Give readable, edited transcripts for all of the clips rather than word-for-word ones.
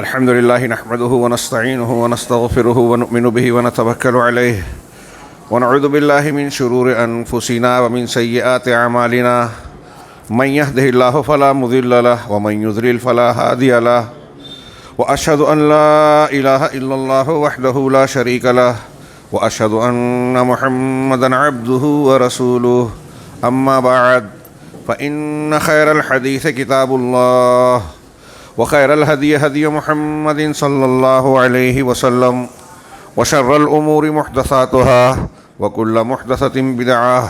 الحمد لله نحمده ونستعينه ونستغفره ونؤمن به ونتوكل عليه ونعوذ بالله من شرور أنفسنا ومن سيئات أعمالنا من يهده الله فلا مضل له ومن يضلل فلا هادي له وأشهد أن لا إله إلا الله وحده لا شريك له وأشهد أن محمدا عبده ورسوله أما بعد فإن خير الحديث كتاب الله وخير الهدي هدي محمد صلى الله عليه وسلم وشر الأمور محدثاتها وكل محدثة بدعة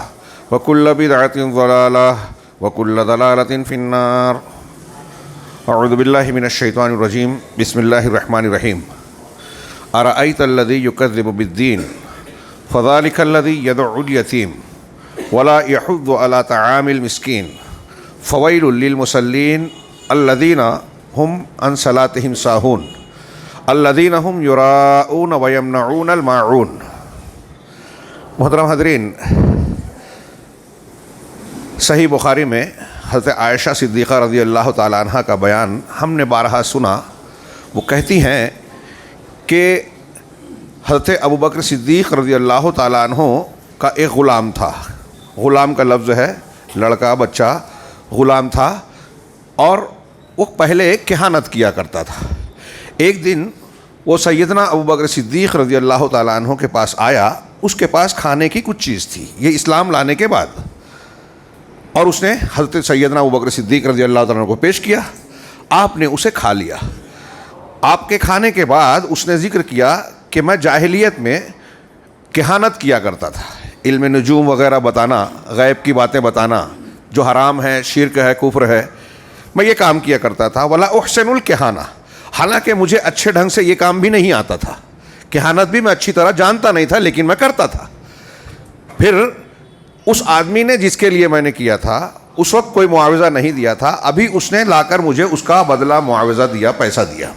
وكل بدعة ضلالة وكل ضلالة في النار. أعوذ بالله من الشيطان الرجيم. بسم الله الرحمن الرحيم. أرأيت الذي يكذب بالدين فذلك الذي يدع اليتيم ولا يحض على طعام المسكين فويل للمصلين الذين هم عن صلاتهم ساهون الذين هم يراءون ويمنعون الماعون. محترم حضرین، صحیح بخاری میں حضرت عائشہ صدیقہ رضی اللہ تعالیٰ عنہ کا بیان ہم نے بارہا سنا. وہ کہتی ہیں کہ حضرت ابوبکر صدیق رضی اللہ تعالیٰ عنہ کا ایک غلام تھا. غلام کا لفظ ہے لڑکا، بچہ، غلام تھا، اور وہ پہلے کہانت کیا کرتا تھا. ایک دن وہ سیدنا ابوبکر صدیق رضی اللہ تعالیٰ عنہ کے پاس آیا. اس کے پاس کھانے کی کچھ چیز تھی، یہ اسلام لانے کے بعد، اور اس نے حضرت سیدنا ابوبکر صدیق رضی اللہ تعالیٰ عنہ کو پیش کیا. آپ نے اسے کھا لیا. آپ کے کھانے کے بعد اس نے ذکر کیا کہ میں جاہلیت میں کہانت کیا کرتا تھا، علم نجوم وغیرہ بتانا، غیب کی باتیں بتانا جو حرام ہے، شرک ہے، کفر ہے، میں یہ کام کیا کرتا تھا. ولا احسن الکہانہ، حالانکہ مجھے اچھے ڈھنگ سے یہ کام بھی نہیں آتا تھا، کہانت بھی میں اچھی طرح جانتا نہیں تھا، لیکن میں کرتا تھا. پھر اس آدمی نے جس کے لیے میں نے کیا تھا اس وقت کوئی معاوضہ نہیں دیا تھا. ابھی اس نے لا کر مجھے اس کا بدلہ معاوضہ دیا، پیسہ دیا.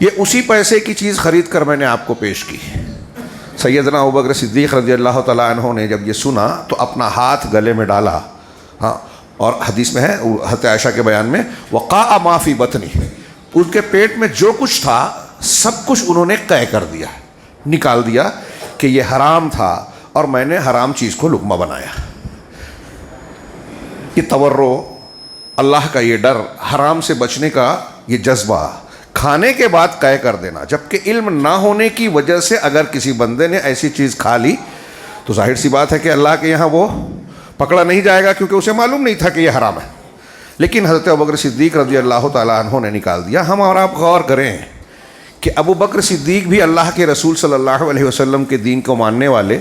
یہ اسی پیسے کی چیز خرید کر میں نے آپ کو پیش کی. سیدنا ابوبکر صدیق رضی اللہ تعالیٰ عنہ نے جب یہ سنا تو اپنا ہاتھ گلے میں ڈالا. ہاں، اور حدیث میں ہے حضرت عائشہ کے بیان میں وقاء ما فی بطنی، ان کے پیٹ میں جو کچھ تھا سب کچھ انہوں نے قے کر دیا، نکال دیا کہ یہ حرام تھا اور میں نے حرام چیز کو لقمہ بنایا. یہ تورع، اللہ کا یہ ڈر، حرام سے بچنے کا یہ جذبہ، کھانے کے بعد قے کر دینا. جبکہ علم نہ ہونے کی وجہ سے اگر کسی بندے نے ایسی چیز کھا لی تو ظاہر سی بات ہے کہ اللہ کے یہاں وہ پکڑا نہیں جائے گا، کیونکہ اسے معلوم نہیں تھا کہ یہ حرام ہے. لیکن حضرت ابوبکر صدیق رضی اللہ تعالیٰ عنہ نے نکال دیا. ہم اور آپ غور کریں کہ ابوبکر صدیق بھی اللہ کے رسول صلی اللہ علیہ وسلم کے دین کو ماننے والے،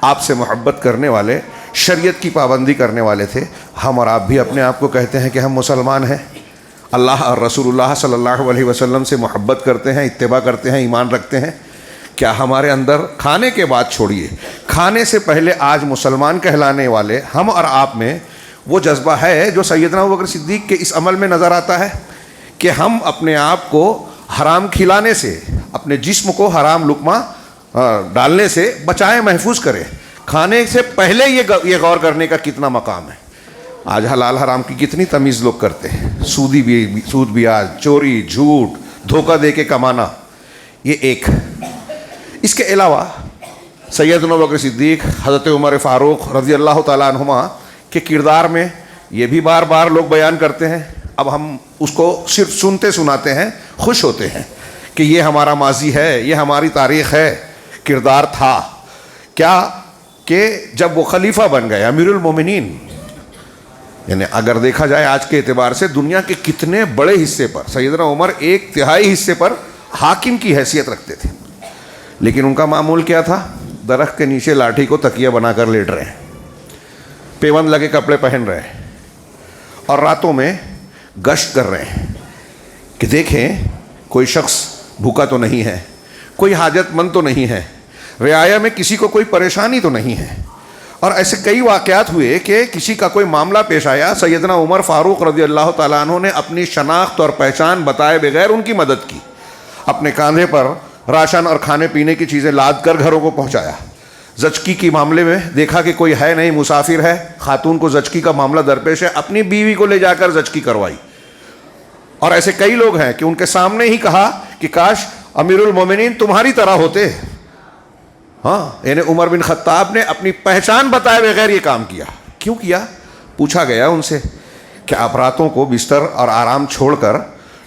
آپ سے محبت کرنے والے، شریعت کی پابندی کرنے والے تھے. ہم اور آپ بھی اپنے آپ کو کہتے ہیں کہ ہم مسلمان ہیں، اللہ اور رسول اللہ صلی اللہ علیہ وسلم سے محبت کرتے ہیں، اتباع کرتے ہیں، ایمان رکھتے ہیں. کیا ہمارے اندر کھانے کے بعد چھوڑیے، کھانے سے پہلے آج مسلمان کہلانے والے ہم اور آپ میں وہ جذبہ ہے جو سیدنا ابوبکر صدیق کے اس عمل میں نظر آتا ہے کہ ہم اپنے آپ کو حرام کھلانے سے، اپنے جسم کو حرام لقمہ ڈالنے سے بچائیں، محفوظ کریں. کھانے سے پہلے یہ غور کرنے کا کتنا مقام ہے. آج حلال حرام کی کتنی تمیز لوگ کرتے ہیں. سود بیاج، چوری، جھوٹ، دھوکہ دے کے کمانا، یہ ایک. اس کے علاوہ سیدنا ابوبکر صدیق، حضرت عمر فاروق رضی اللہ تعالیٰ عنہما کے کردار میں یہ بھی بار بار لوگ بیان کرتے ہیں. اب ہم اس کو صرف سنتے سناتے ہیں، خوش ہوتے ہیں کہ یہ ہمارا ماضی ہے، یہ ہماری تاریخ ہے. کردار تھا کیا کہ جب وہ خلیفہ بن گئے، امیر المومنین، یعنی اگر دیکھا جائے آج کے اعتبار سے دنیا کے کتنے بڑے حصے پر سیدنا عمر 1/3 حصے پر حاکم کی حیثیت رکھتے تھے. لیکن ان کا معمول کیا تھا؟ درخت کے نیچے لاٹھی کو تکیہ بنا کر لیٹ رہے ہیں، پیوند لگے کپڑے پہن رہے ہیں، اور راتوں میں گشت کر رہے ہیں کہ دیکھیں کوئی شخص بھوکا تو نہیں ہے، کوئی حاجت مند تو نہیں ہے، رعایا میں کسی کو کوئی پریشانی تو نہیں ہے. اور ایسے کئی واقعات ہوئے کہ کسی کا کوئی معاملہ پیش آیا، سیدنا عمر فاروق رضی اللہ تعالیٰ عنہ نے اپنی شناخت اور پہچان بتائے بغیر ان کی مدد کی. اپنے کاندھے پر راشن اور کھانے پینے کی چیزیں لاد کر گھروں کو پہنچایا. زچگی کے معاملے میں دیکھا کہ کوئی ہے نہیں، مسافر ہے، خاتون کو زچگی کا معاملہ درپیش ہے، اپنی بیوی کو لے جا کر زچگی کروائی. اور ایسے کئی لوگ ہیں کہ ان کے سامنے ہی کہا کہ کاش امیر المومنین تمہاری طرح ہوتے. ہاں یعنی عمر بن خطاب نے اپنی پہچان بتائے بغیر یہ کام کیا. کیوں کیا؟ پوچھا گیا ان سے کہ آپ راتوں کو بستر اور آرام چھوڑ کر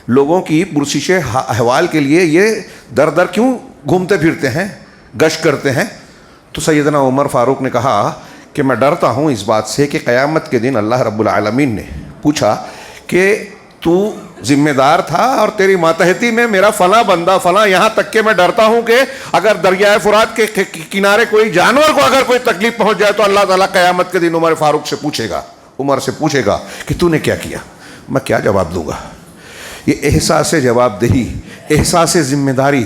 لوگوں کی پرسش احوال کے لیے یہ در در کیوں گھومتے پھرتے ہیں، گشت کرتے ہیں؟ تو سیدنا عمر فاروق نے کہا کہ میں ڈرتا ہوں اس بات سے کہ قیامت کے دن اللہ رب العالمین نے پوچھا کہ تو ذمہ دار تھا اور تیری ماتحتی میں میرا فلاں بندہ فلاں، یہاں تک کہ میں ڈرتا ہوں کہ اگر دریائے فرات کے کنارے کوئی جانور کو اگر کوئی تکلیف پہنچ جائے تو اللہ تعالیٰ قیامت کے دن عمر فاروق سے پوچھے گا، عمر سے پوچھے گا کہ تو نے کیا کیا. میں کیا جواب دوں گا؟ یہ احساس جواب دہی، احساس ذمہ داری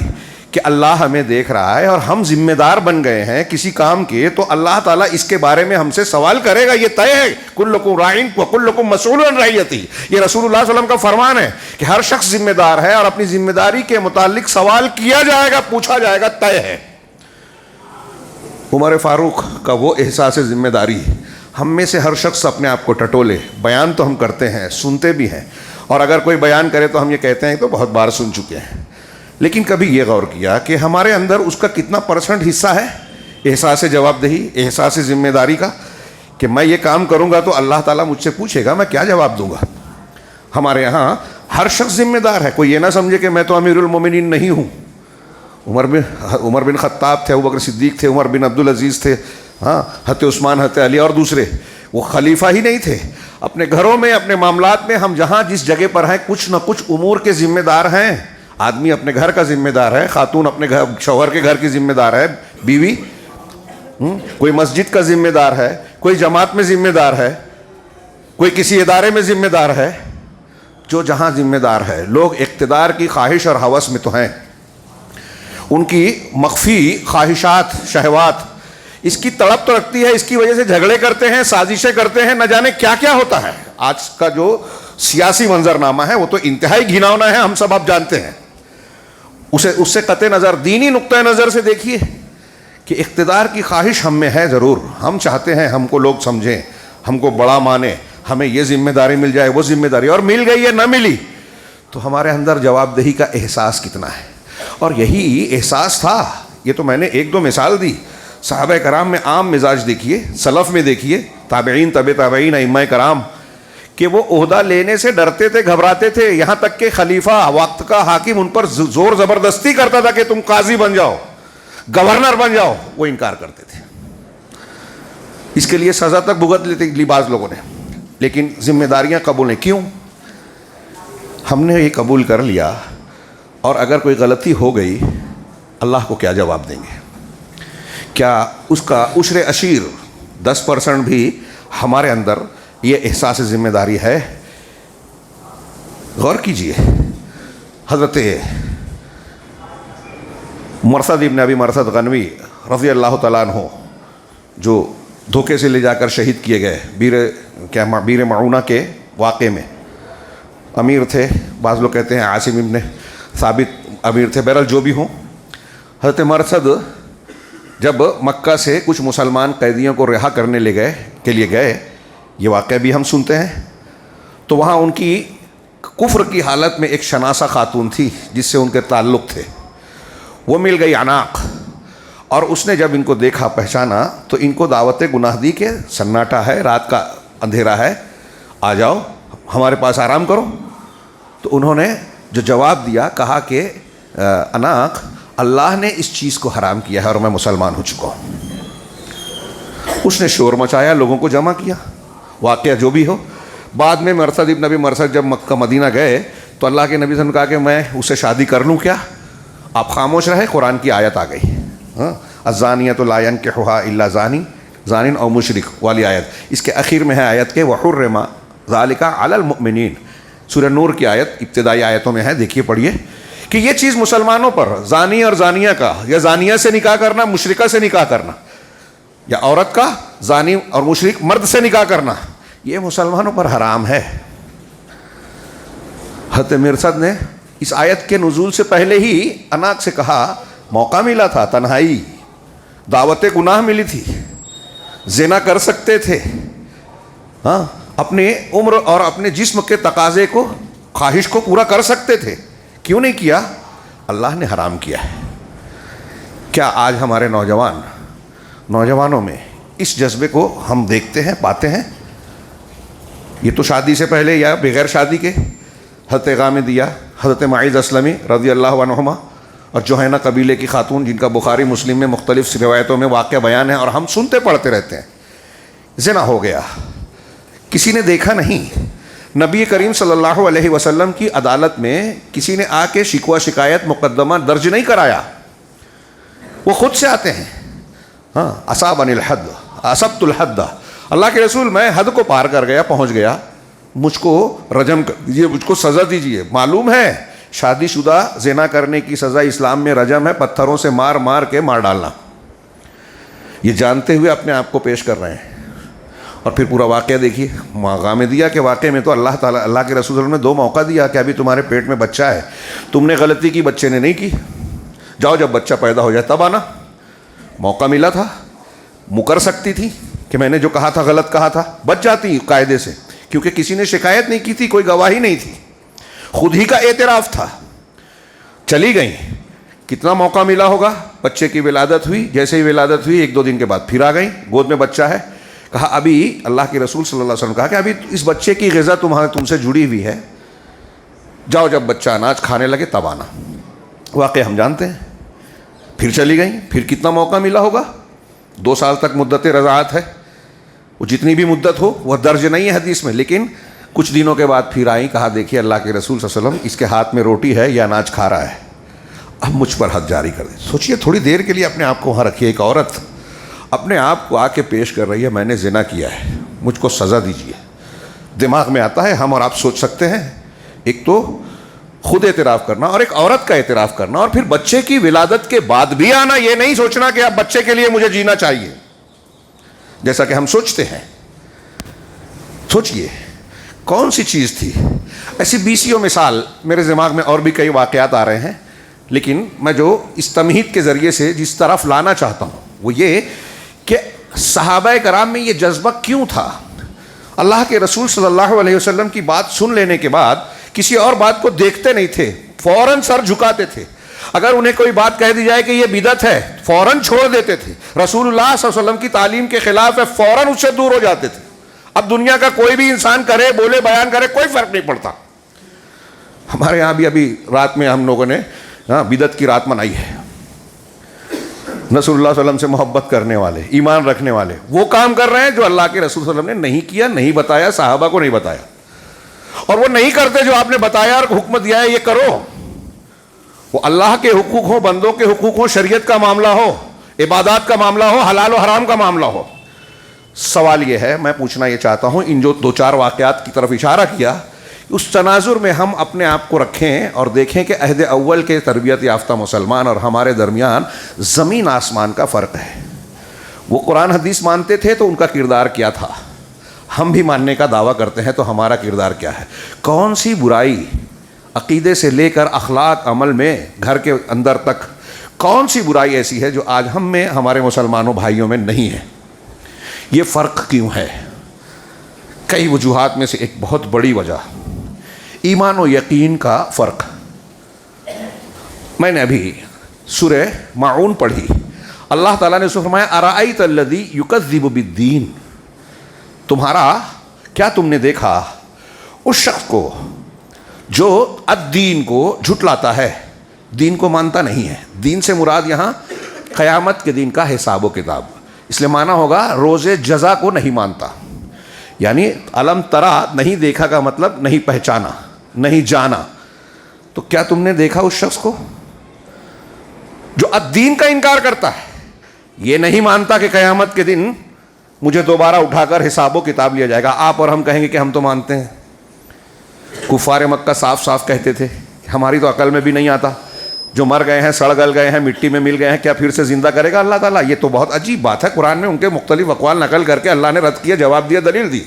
کہ اللہ ہمیں دیکھ رہا ہے اور ہم ذمہ دار بن گئے ہیں کسی کام کے، تو اللہ تعالیٰ اس کے بارے میں ہم سے سوال کرے گا، یہ طے ہے. کلکم راعٍ وکلکم مسئول عن رعیتہ، یہ رسول اللہ صلی اللہ علیہ وسلم کا فرمان ہے کہ ہر شخص ذمہ دار ہے اور اپنی ذمہ داری کے متعلق سوال کیا جائے گا، پوچھا جائے گا، طے ہے. عمر فاروق کا وہ احساس ذمہ داری، ہم میں سے ہر شخص اپنے آپ کو ٹٹولے. بیان تو ہم کرتے ہیں، سنتے بھی ہیں، اور اگر کوئی بیان کرے تو ہم یہ کہتے ہیں تو بہت بار سن چکے ہیں، لیکن کبھی یہ غور کیا کہ ہمارے اندر اس کا کتنا پرسنٹ حصہ ہے احساس جواب دہی، احساس ذمہ داری کا، کہ میں یہ کام کروں گا تو اللہ تعالیٰ مجھ سے پوچھے گا، میں کیا جواب دوں گا. ہمارے یہاں ہر شخص ذمہ دار ہے. کوئی یہ نہ سمجھے کہ میں تو امیر المومنین نہیں ہوں. عمر بن خطاب تھے، ابوبکر صدیق تھے، عمر بن عبدالعزیز تھے، ہاں حضرت عثمان، حضرت علی اور دوسرے. وہ خلیفہ ہی نہیں تھے. اپنے گھروں میں، اپنے معاملات میں ہم جہاں جس جگہ پر ہیں کچھ نہ کچھ امور کے ذمہ دار ہیں. آدمی اپنے گھر کا ذمہ دار ہے، خاتون اپنے گھر شوہر کے گھر کی ذمہ دار ہے، بیوی، کوئی مسجد کا ذمہ دار ہے، کوئی جماعت میں ذمہ دار ہے، کوئی کسی ادارے میں ذمہ دار ہے. جو جہاں ذمہ دار ہے، لوگ اقتدار کی خواہش اور ہوس میں تو ہیں، ان کی مخفی خواہشات، شہوات اس کی تڑپ تو رکھتی ہے، اس کی وجہ سے جھگڑے کرتے ہیں، سازشیں کرتے ہیں، نہ جانے کیا کیا ہوتا ہے. آج کا جو سیاسی منظرنامہ ہے وہ تو انتہائی گھناؤنا ہے، ہم سب اب جانتے ہیں. اس سے قطع نظر دینی نقطۂ نظر سے دیکھیے کہ اقتدار کی خواہش ہم میں ہے ضرور. ہم چاہتے ہیں ہم کو لوگ سمجھیں، ہم کو بڑا مانیں، ہمیں یہ ذمہ داری مل جائے، وہ ذمہ داری، اور مل گئی یا نہ ملی تو ہمارے اندر جواب دہی کا احساس کتنا ہے. اور یہی احساس تھا. یہ تو میں نے ایک دو مثال دی. صحابہ کرام میں عام مزاج دیکھیے، سلف میں دیکھیے، تابعین، تبع تابعین، ائمہ کرام، کہ وہ عہدہ لینے سے ڈرتے تھے، گھبراتے تھے. یہاں تک کہ خلیفہ، وقت کا حاکم ان پر زور زبردستی کرتا تھا کہ تم قاضی بن جاؤ، گورنر بن جاؤ، وہ انکار کرتے تھے. اس کے لیے سزا تک بھگت لیتے لی بعض لوگوں نے، لیکن ذمہ داریاں قبول نہیں. کیوں؟ ہم نے یہ قبول کر لیا، اور اگر کوئی غلطی ہو گئی اللہ کو کیا جواب دیں گے؟ کیا اس کا عشر عشیر 10% بھی ہمارے اندر یہ احساس ذمہ داری ہے؟ غور کیجئے. حضرت مرثد ابن ابی مرثد غنوی رضی اللہ تعالیٰ عنہ، جو دھوکے سے لے جا کر شہید کیے گئے بیر معونہ کے واقعے میں، امیر تھے. بعض لوگ کہتے ہیں عاصم ابن ثابت امیر تھے. بہرحال جو بھی ہوں، حضرت مرثد جب مکہ سے کچھ مسلمان قیدیوں کو رہا کرنے کے لیے گئے، یہ واقعہ بھی ہم سنتے ہیں، تو وہاں ان کی کفر کی حالت میں ایک شناسہ خاتون تھی جس سے ان کے تعلق تھے. وہ مل گئی عناق، اور اس نے جب ان کو دیکھا، پہچانا، تو ان کو دعوت گناہ دی کہ سناٹا ہے، رات کا اندھیرا ہے، آ جاؤ ہمارے پاس آرام کرو. تو انہوں نے جو جواب دیا، کہا کہ عناق، اللہ نے اس چیز کو حرام کیا ہے اور میں مسلمان ہو چکا ہوں. اس نے شور مچایا، لوگوں کو جمع کیا. واقعہ جو بھی ہو، بعد میں مرثد ابن ابی مرثد جب مکہ مدینہ گئے تو اللہ کے نبی صلی اللہ علیہ وسلم نے کہا کہ میں اسے شادی کر لوں کیا؟ آپ خاموش رہے. قرآن کی آیت آ گئی، الزانیۃ لا ینکحها الا زانی، زان او مشرک والی آیت. اس کے اخیر میں ہے آیت کے وحرم ذالک علی المؤمنین. سورہ نور کی آیت ابتدائی آیتوں میں ہے، دیکھیے پڑھیے کہ یہ چیز مسلمانوں پر، زانی اور زانیہ کا، یا زانیہ سے نکاح کرنا، مشرکہ سے نکاح کرنا، یا عورت کا زانی اور مشرک مرد سے نکاح کرنا، یہ مسلمانوں پر حرام ہے. حضرت مرثد نے اس آیت کے نزول سے پہلے ہی عناق سے کہا، موقع ملا تھا، تنہائی، دعوت گناہ ملی تھی، زنا کر سکتے تھے، ہاں، اپنے عمر اور اپنے جسم کے تقاضے کو خواہش کو پورا کر سکتے تھے، کیوں نہیں کیا؟ اللہ نے حرام کیا ہے۔ کیا آج ہمارے نوجوانوں میں اس جذبے کو ہم دیکھتے ہیں، پاتے ہیں؟ یہ تو شادی سے پہلے یا بغیر شادی کے حضرت غامدیہ، حضرت معیذ اسلمی رضی اللہ عنہما اور جوہینہ قبیلے کی خاتون، جن کا بخاری مسلم میں مختلف روایتوں میں واقعہ بیان ہے اور ہم سنتے پڑھتے رہتے ہیں، زنا ہو گیا، کسی نے دیکھا نہیں۔ نبی کریم صلی اللہ علیہ وسلم کی عدالت میں کسی نے آ کے شکوہ شکایت مقدمہ درج نہیں کرایا، وہ خود سے آتے ہیں، ہاں اصابنی الحد اصبت الحد، اللہ کے رسول میں حد کو پار کر گیا، پہنچ گیا، مجھ کو رجم کر دیجیے، مجھ کو سزا دیجیے۔ معلوم ہے شادی شدہ زنا کرنے کی سزا اسلام میں رجم ہے، پتھروں سے مار مار کے مار ڈالنا۔ یہ جانتے ہوئے اپنے آپ کو پیش کر رہے ہیں۔ اور پھر پورا واقعہ دیکھیے، غامدیہ کے واقعے میں تو اللہ تعالیٰ، اللہ کے رسول صلی اللہ علیہ وسلم نے 2 موقع دیا کہ ابھی تمہارے پیٹ میں بچہ ہے، تم نے غلطی کی، بچے نے نہیں کی، جاؤ جب بچہ پیدا ہو جائے تب آنا۔ موقع ملا تھا، مکر سکتی تھی کہ میں نے جو کہا تھا غلط کہا تھا، بچ جاتی قاعدے سے، کیونکہ کسی نے شکایت نہیں کی تھی، کوئی گواہی نہیں تھی، خود ہی کا اعتراف تھا، چلی گئیں۔ کتنا موقع ملا ہوگا، بچے کی ولادت ہوئی، جیسے ہی ولادت ہوئی 1-2 دن کے بعد پھر آ گئیں، گود میں بچہ ہے، کہا ابھی اللہ کے رسول صلی اللہ علیہ وسلم کہا کہ ابھی اس بچے کی غذا تم سے جڑی ہوئی ہے، جاؤ جب بچہ اناج کھانے لگے تب آنا۔ واقعہ ہم جانتے ہیں، پھر چلی گئیں، پھر کتنا موقع ملا ہوگا، 2 سال تک مدت رضاعت ہے، وہ جتنی بھی مدت ہو وہ درج نہیں ہے حدیث میں، لیکن کچھ دنوں کے بعد پھر آئیں، کہا دیکھیے اللہ کے رسول صلی اللہ علیہ وسلم اس کے ہاتھ میں روٹی ہے یا اناج کھا رہا ہے، اب مجھ پر حد جاری کر دی۔ سوچئے تھوڑی دیر کے لیے اپنے آپ کو وہاں رکھیے، ایک عورت اپنے آپ کو آ کے پیش کر رہی ہے، میں نے زنا کیا ہے، مجھ کو سزا دیجیے۔ دماغ میں آتا ہے، ہم اور آپ سوچ سکتے ہیں، ایک تو خود اعتراف کرنا اور ایک عورت کا اعتراف کرنا، اور پھر بچے کی ولادت کے بعد بھی آنا، یہ نہیں سوچنا کہ اب بچے کے لیے مجھے جینا چاہیے جیسا کہ ہم سوچتے ہیں۔ سوچئے کون سی چیز تھی ایسی؟ 20 مثال میرے دماغ میں اور بھی کئی واقعات آ رہے ہیں، لیکن میں جو اس تمہید کے ذریعے سے جس طرف لانا چاہتا ہوں وہ یہ کہ صحابہ کرام میں یہ جذبہ کیوں تھا؟ اللہ کے رسول صلی اللہ علیہ وسلم کی بات سن لینے کے بعد کسی اور بات کو دیکھتے نہیں تھے، فوراً سر جھکاتے تھے۔ اگر انہیں کوئی بات کہہ دی جائے کہ یہ بدعت ہے، فوراً چھوڑ دیتے تھے۔ رسول اللہ صلی اللہ علیہ وسلم کی تعلیم کے خلاف ہے، فوراً اس سے دور ہو جاتے تھے۔ اب دنیا کا کوئی بھی انسان کرے، بولے، بیان کرے، کوئی فرق نہیں پڑتا۔ ہمارے یہاں بھی ابھی رات میں ہم لوگوں نے بدعت کی رات منائی ہے۔ رسول اللہ صلی اللہ علیہ وسلم سے محبت کرنے والے، ایمان رکھنے والے وہ کام کر رہے ہیں جو اللہ کے رسول صلی اللہ علیہ وسلم نے نہیں کیا، نہیں بتایا، صحابہ کو نہیں بتایا، اور وہ نہیں کرتے جو آپ نے بتایا اور حکم دیا ہے یہ کرو۔ وہ اللہ کے حقوق ہو، بندوں کے حقوق ہو، شریعت کا معاملہ ہو، عبادات کا معاملہ ہو، حلال و حرام کا معاملہ ہو۔ سوال یہ ہے، میں پوچھنا یہ چاہتا ہوں، ان جو 2-4 واقعات کی طرف اشارہ کیا، اس تناظر میں ہم اپنے آپ کو رکھیں اور دیکھیں کہ عہد اول کے تربیت یافتہ مسلمان اور ہمارے درمیان زمین آسمان کا فرق ہے۔ وہ قرآن حدیث مانتے تھے تو ان کا کردار کیا تھا، ہم بھی ماننے کا دعویٰ کرتے ہیں تو ہمارا کردار کیا ہے؟ کون سی برائی عقیدے سے لے کر اخلاق عمل میں گھر کے اندر تک، کون سی برائی ایسی ہے جو آج ہم میں، ہمارے مسلمانوں بھائیوں میں نہیں ہے؟ یہ فرق کیوں ہے؟ کئی وجوہات میں سے ایک بہت بڑی وجہ ایمان و یقین کا فرق۔ میں نے ابھی سورہ ماعون پڑھی، اللہ تعالیٰ نے فرمایا ارأیت الذی یکذب بالدین، تمہارا کیا تم نے دیکھا اس شخص کو جو الدین کو جھٹلاتا ہے، دین کو مانتا نہیں ہے۔ دین سے مراد یہاں قیامت کے دن کا حساب و کتاب، اس لیے مانا ہوگا روز جزا کو نہیں مانتا، یعنی علم ترا نہیں دیکھا کا مطلب نہیں پہچانا، نہیں جانا۔ تو کیا تم نے دیکھا اس شخص کو جو الدین کا انکار کرتا ہے، یہ نہیں مانتا کہ قیامت کے دن مجھے دوبارہ اٹھا کر حساب و کتاب لیا جائے گا؟ آپ اور ہم کہیں گے کہ ہم تو مانتے ہیں۔ کفار مکہ صاف صاف کہتے تھے ہماری تو عقل میں بھی نہیں آتا، جو مر گئے ہیں، سڑ گل گئے ہیں، مٹی میں مل گئے ہیں، کیا پھر سے زندہ کرے گا اللہ تعالیٰ؟ یہ تو بہت عجیب بات ہے۔ قرآن میں ان کے مختلف اقوال نقل کر کے اللہ نے رد کیا، جواب دیا، دلیل دی۔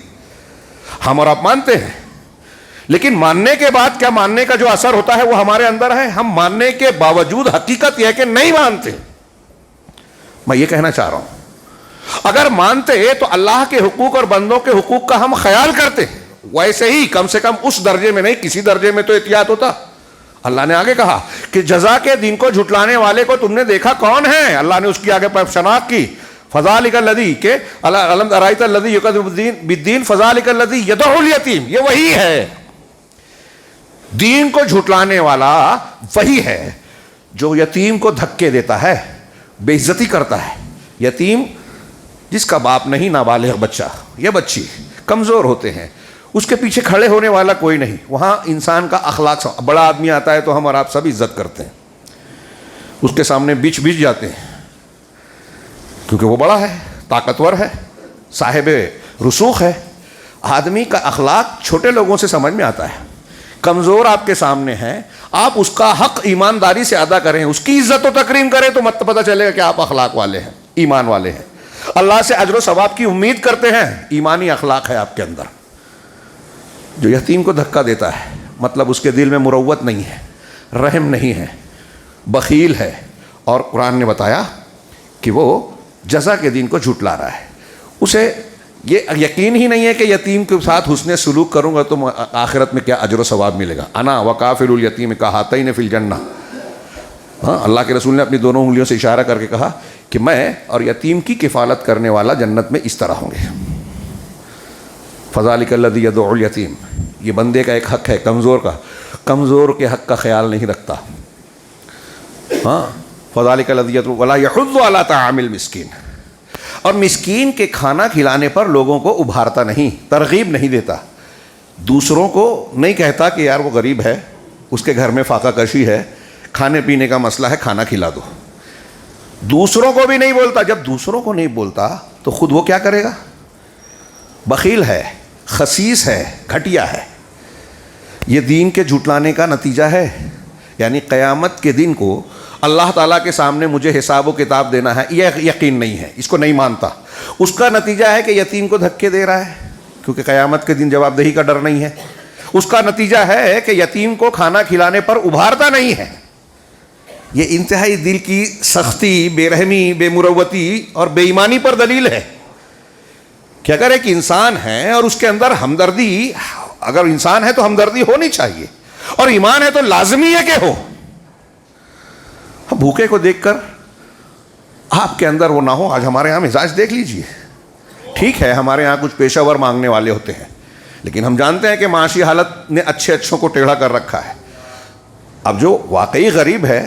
ہم اور آپ مانتے ہیں، لیکن ماننے کے بعد کیا ماننے کا جو اثر ہوتا ہے وہ ہمارے اندر ہے؟ ہم ماننے کے باوجود حقیقت یہ ہے کہ نہیں مانتے۔ میں یہ کہنا چاہ رہا ہوں، اگر مانتے تو اللہ کے حقوق اور بندوں کے حقوق کا ہم خیال کرتے، ویسے ہی کم سے کم اس درجے میں نہیں, کسی درجے میں تو احتیاط ہوتا. اللہ نے آگے کہا کہ جزا کے دن کو جھٹلانے والے کو تم نے دیکھا کون ہے, اللہ نے اس کی آگے شناخت کی. فذالک الذی کہ الم ارایت الذی یکذب بالدین فذالک الذی یدعو الیتیم, یہ وہی ہے, دین کو جھٹلانے والا وہی ہے جو یتیم کو دھکے دیتا ہے, بے عزتی کرتا ہے. یتیم جس کا باپ نہیں, نابالغ بچہ یا بچی کمزور ہوتے ہیں, اس کے پیچھے کھڑے ہونے والا کوئی نہیں. وہاں انسان کا اخلاق, بڑا آدمی آتا ہے تو ہم اور آپ سب عزت کرتے ہیں, اس کے سامنے بیچ جاتے ہیں کیونکہ وہ بڑا ہے, طاقتور ہے, صاحب رسوخ ہے. آدمی کا اخلاق چھوٹے لوگوں سے سمجھ میں آتا ہے. کمزور آپ کے سامنے ہے, آپ اس کا حق ایمانداری سے ادا کریں, اس کی عزت و تکریم کریں تو مت پتہ چلے گا کہ آپ اخلاق والے ہیں, ایمان والے ہیں, اللہ سے اجر و ثواب کی امید کرتے ہیں, ایمانی اخلاق ہے آپ کے اندر. جو یتیم کو دھکا دیتا ہے مطلب اس کے دل میں مروت نہیں ہے, رحم نہیں ہے, بخیل ہے, اور قرآن نے بتایا کہ وہ جزا کے دن کو جھٹلا رہا ہے. اسے یہ یقین ہی نہیں ہے کہ یتیم کے ساتھ حسن سلوک کروں گا تو آخرت میں کیا اجر و ثواب ملے گا. انا وکافل الیتیم کہاتین فی الجنہ. ہاں, اللہ کے رسول نے اپنی دونوں انگلیوں سے اشارہ کر کے کہا کہ میں اور یتیم کی کفالت کرنے والا جنت میں اس طرح ہوں گے. فذالک الذی یدعو الیتیم, یہ بندے کا ایک حق ہے کمزور کا, کمزور کے حق کا خیال نہیں رکھتا. ہاں, فذالک الذی یدعو ولا یحض علی طعام المسکین, اور مسکین کے کھانا کھلانے پر لوگوں کو ابھارتا نہیں, ترغیب نہیں دیتا. دوسروں کو نہیں کہتا کہ یار وہ غریب ہے, اس کے گھر میں فاقہ کشی ہے, کھانے پینے کا مسئلہ ہے, کھانا کھلا دو. دوسروں کو بھی نہیں بولتا. جب دوسروں کو نہیں بولتا تو خود وہ کیا کرے گا؟ بخیل ہے, خسیس ہے, گھٹیا ہے. یہ دین کے جھٹلانے کا نتیجہ ہے. یعنی قیامت کے دن کو اللہ تعالیٰ کے سامنے مجھے حساب و کتاب دینا ہے, یہ یقین نہیں ہے, اس کو نہیں مانتا. اس کا نتیجہ ہے کہ یتیم کو دھکے دے رہا ہے کیونکہ قیامت کے دن جواب دہی کا ڈر نہیں ہے. اس کا نتیجہ ہے کہ یتیم کو کھانا کھلانے پر ابھارتا نہیں ہے. یہ انتہائی دل کی سختی, بے رحمی, بے مروتی اور بے ایمانی پر دلیل ہے کہ اگر ایک انسان ہے اور اس کے اندر ہمدردی, اگر انسان ہے تو ہمدردی ہونی چاہیے, اور ایمان ہے تو لازمی ہے کہ ہو. بھوکے کو دیکھ کر آپ کے اندر وہ نہ ہو. آج ہمارے یہاں مزاج دیکھ لیجئے. ٹھیک ہے ہمارے یہاں کچھ پیشہ ور مانگنے والے ہوتے ہیں, لیکن ہم جانتے ہیں کہ معاشی حالت نے اچھوں کو ٹیڑھا کر رکھا ہے. اب جو واقعی غریب ہے,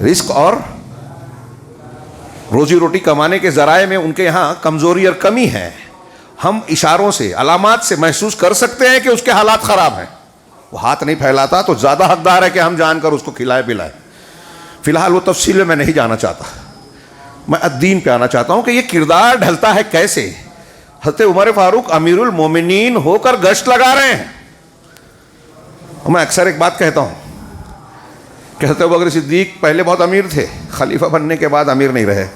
رزق اور روزی روٹی کمانے کے ذرائع میں ان کے یہاں کمزوری اور کمی ہے, ہم اشاروں سے, علامات سے محسوس کر سکتے ہیں کہ اس کے حالات خراب ہیں. وہ ہاتھ نہیں پھیلاتا تو زیادہ حقدار ہے کہ ہم جان کر اس کو کھلائے پلائے. فی الحال وہ تفصیل میں نہیں جانا چاہتا, میں الدین پہ آنا چاہتا ہوں کہ یہ کردار ڈھلتا ہے کیسے. حضرت عمر فاروق امیر المومنین ہو کر گشت لگا رہے ہیں. میں اکثر ایک بات کہتا ہوں کہ حضرت ابوبکر صدیق پہلے بہت امیر تھے, خلیفہ بننے کے بعد امیر نہیں رہے.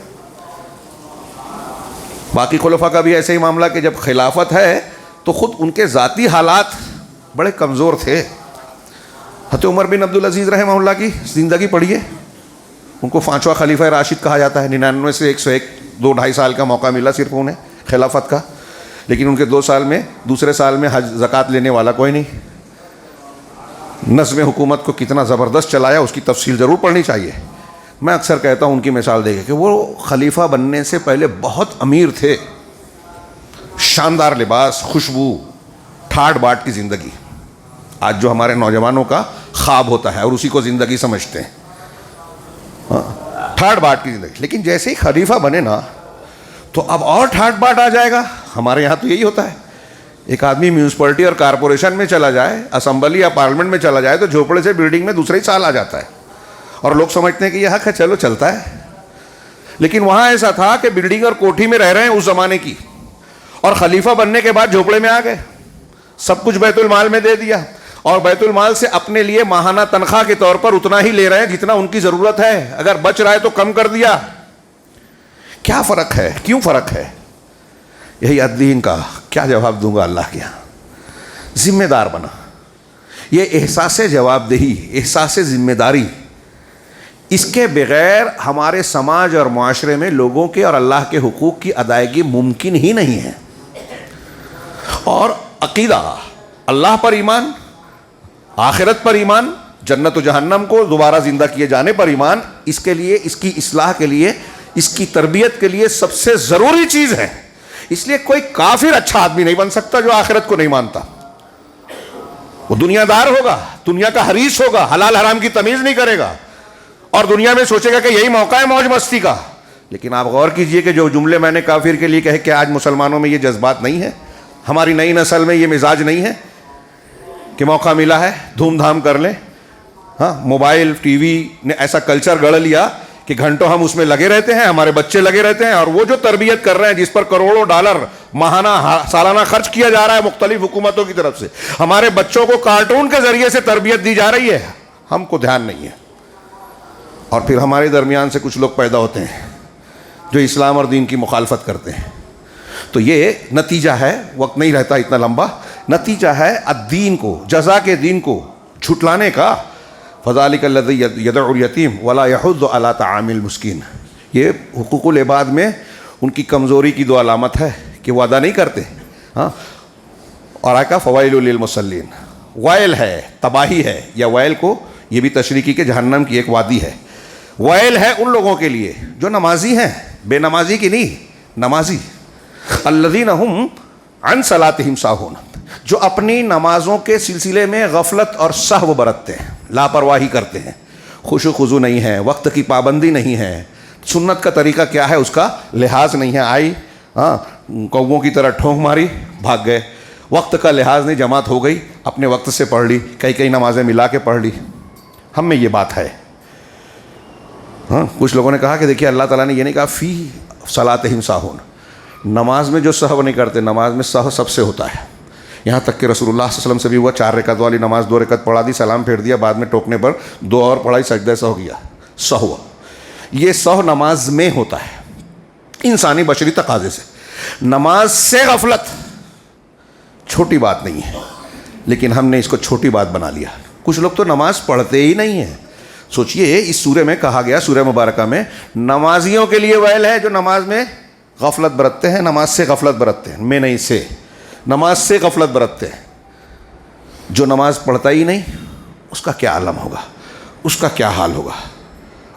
باقی خلفاء کا بھی ایسے ہی معاملہ کہ جب خلافت ہے تو خود ان کے ذاتی حالات بڑے کمزور تھے. حضرت عمر بن عبدالعزیز رحمہ اللہ کی زندگی پڑھیے, ان کو 5واں خلیفہ راشد کہا جاتا ہے. 99 سے 101, 2-2.5 سال کا موقع ملا صرف انہیں خلافت کا, لیکن ان کے 2 سال میں, دوسرے سال میں حج زکوٰۃ لینے والا کوئی نہیں. نظم حکومت کو کتنا زبردست چلایا اس کی تفصیل ضرور پڑھنی چاہیے. میں اکثر کہتا ہوں ان کی مثال دے کے کہ وہ خلیفہ بننے سے پہلے بہت امیر تھے, شاندار لباس, خوشبو, ٹھاٹ باٹ کی زندگی. آج جو ہمارے نوجوانوں کا خواب ہوتا ہے اور اسی کو زندگی سمجھتے ہیں, ٹھاٹ باٹ کی زندگی. لیکن جیسے ہی خلیفہ بنے نا تو اب اور ٹھاٹ باٹ آ جائے گا. ہمارے یہاں تو یہی ہوتا ہے, ایک آدمی میونسپلٹی اور کارپوریشن میں چلا جائے, اسمبلی یا پارلیمنٹ میں چلا جائے تو جھوپڑے سے بلڈنگ میں دوسرے ہی سال آ جاتا ہے, اور لوگ سمجھتے ہیں کہ یہ حق ہے, چلو چلتا ہے. لیکن وہاں ایسا تھا کہ بلڈنگ اور کوٹھی میں رہ رہے ہیں اس زمانے کی, اور خلیفہ بننے کے بعد جھوپڑے میں آ گئے, سب کچھ بیت المال میں دے دیا, اور بیت المال سے اپنے لیے ماہانہ تنخواہ کے طور پر اتنا ہی لے رہے ہیں جتنا ان کی ضرورت ہے. اگر بچ رہا ہے تو کم کر دیا. کیا فرق ہے, کیوں فرق ہے؟ یہی الدین کا کیا جواب دوں گا اللہ کے یہاں. ذمہ دار بنا. یہ احساس جواب دہی, احساس ذمہ داری, اس کے بغیر ہمارے سماج اور معاشرے میں لوگوں کے اور اللہ کے حقوق کی ادائیگی ممکن ہی نہیں ہے. اور عقیدہ، اللہ پر ایمان، آخرت پر ایمان، جنت و جہنم کو دوبارہ زندہ کیے جانے پر ایمان، اس کے لیے، اس کی اصلاح کے لیے، اس کی تربیت کے لیے سب سے ضروری چیز ہے. اس لیے کوئی کافر اچھا آدمی نہیں بن سکتا جو آخرت کو نہیں مانتا. وہ دنیا دار ہوگا، دنیا کا حریص ہوگا، حلال حرام کی تمیز نہیں کرے گا، اور دنیا میں سوچے گا کہ یہی موقع ہے موج مستی کا. لیکن آپ غور کیجئے کہ جو جملے میں نے کافر کے لیے کہے کہ آج مسلمانوں میں یہ جذبات نہیں ہے، ہماری نئی نسل میں یہ مزاج نہیں ہے کہ موقع ملا ہے دھوم دھام کر لیں. ہاں، موبائل ٹی وی نے ایسا کلچر گڑھ لیا کہ گھنٹوں ہم اس میں لگے رہتے ہیں، ہمارے بچے لگے رہتے ہیں، اور وہ جو تربیت کر رہے ہیں جس پر کروڑوں ڈالر ماہانہ سالانہ خرچ کیا جا رہا ہے مختلف حکومتوں کی طرف سے، ہمارے بچوں کو کارٹون کے ذریعے سے تربیت دی جا رہی ہے، ہم کو دھیان نہیں ہے. اور پھر ہمارے درمیان سے کچھ لوگ پیدا ہوتے ہیں جو اسلام اور دین کی مخالفت کرتے ہیں. تو یہ نتیجہ ہے، وقت نہیں رہتا اتنا لمبا، نتیجہ ہے الدین کو، جزا کے دین کو جھٹلانے کا. فذلک الذی یدع الیتیم ولا یحض علی طعام المسکین. یہ حقوق العباد میں ان کی کمزوری کی دو علامت ہے کہ وہ ادا نہیں کرتے. ہاں، اور آقا فوائل للمصلین، وائل ہے، تباہی ہے، یا وائل کو یہ بھی تشریح کی کہ جہنم کی ایک وادی ہے. وائل ہے ان لوگوں کے لیے جو نمازی ہیں، بے نمازی کی نہیں، نمازی. الذین هم عن صلاتهم ساہون، جو اپنی نمازوں کے سلسلے میں غفلت اور سہو برتتے ہیں، لاپرواہی کرتے ہیں، خشوع خضوع نہیں ہے، وقت کی پابندی نہیں ہے، سنت کا طریقہ کیا ہے اس کا لحاظ نہیں ہے. آئی ہاں کووں کی طرح ٹھونک ماری بھاگ گئے، وقت کا لحاظ نہیں، جماعت ہو گئی اپنے وقت سے پڑھ لی، کئی نمازیں ملا کے پڑھ لی. ہم میں یہ بات ہے. ہاں، کچھ لوگوں نے کہا کہ دیکھیے اللہ تعالیٰ نے یہ نہیں کہا فی صلاتہم ساہون، نماز میں جو سہو نہیں کرتے، نماز میں سہو سب سے ہوتا ہے. یہاں تک کہ رسول اللہ صلی اللہ علیہ وسلم سے بھی ہوا، 4 رکعت والی نماز 2 رکعت پڑھا دی، سلام پھیر دیا، بعد میں ٹوکنے پر 2 اور پڑھائی، سجدہ سہو گیا. سہو، یہ سہو نماز میں ہوتا ہے انسانی بشری تقاضے سے. نماز سے غفلت چھوٹی بات نہیں ہے، لیکن ہم نے اس کو چھوٹی بات بنا لیا. کچھ لوگ تو نماز پڑھتے ہی نہیں ہیں. سوچئے اس سورے میں کہا گیا، سورہ مبارکہ میں، نمازیوں کے لیے ویل ہے جو نماز میں غفلت برتتے ہیں، نماز سے غفلت برتتے ہیں، میں نہیں سے، نماز سے غفلت برتتے ہیں. جو نماز پڑھتا ہی نہیں اس کا کیا عالم ہوگا، اس کا کیا حال ہوگا.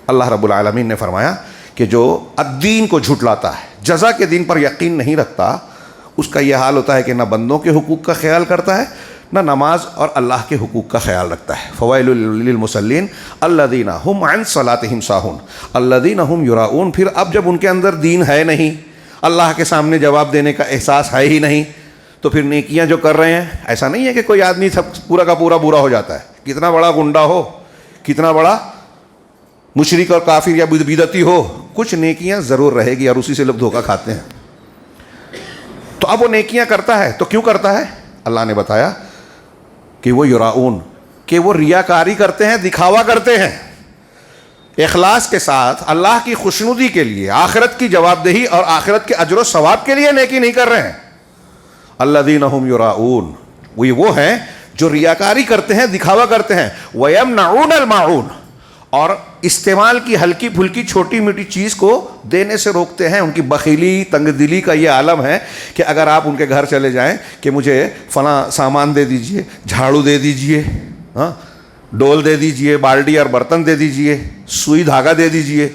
اللہ رب العالمین نے فرمایا کہ جو الدین کو جھٹلاتا ہے، جزا کے دین پر یقین نہیں رکھتا، اس کا یہ حال ہوتا ہے کہ نہ بندوں کے حقوق کا خیال کرتا ہے، نہ نماز اور اللہ کے حقوق کا خیال رکھتا ہے. فوائل للمصلین الذین هم عن صلاتہم ساہون الذین هم یراؤون. پھر اب جب ان کے اندر دین ہے نہیں، اللہ کے سامنے جواب دینے کا احساس ہے ہی نہیں، تو پھر نیکیاں جو کر رہے ہیں، ایسا نہیں ہے کہ کوئی آدمی سب پورا کا پورا برا ہو جاتا ہے. کتنا بڑا گنڈا ہو، کتنا بڑا مشرک اور کافر یا بدعتی ہو، کچھ نیکیاں ضرور رہے گی، اور اسی سے لوگ دھوکہ کھاتے ہیں. تو اب وہ نیکیاں کرتا ہے تو کیوں کرتا ہے؟ اللہ نے بتایا کہ وہ یراؤن، کہ وہ ریاکاری کرتے ہیں، دکھاوا کرتے ہیں. اخلاص کے ساتھ اللہ کی خوشنودی کے لیے، آخرت کی جواب دہی اور آخرت کے اجر و ثواب کے لیے نیکی نہیں کر رہے ہیں. الذین هم یراؤن، وہ ہیں جو ریاکاری کرتے ہیں، دکھاوا کرتے ہیں. ویمنعون الماعون، اور استعمال کی ہلکی پھلکی چھوٹی میٹھی چیز کو دینے سے روکتے ہیں. ان کی بخیلی، تنگ دلی کا یہ عالم ہے کہ اگر آپ ان کے گھر چلے جائیں کہ مجھے فلاں سامان دے دیجئے، جھاڑو دے دیجئے، ہاں ڈول دے دیجئے، بالٹی اور برتن دے دیجئے، سوئی دھاگا دے دیجئے،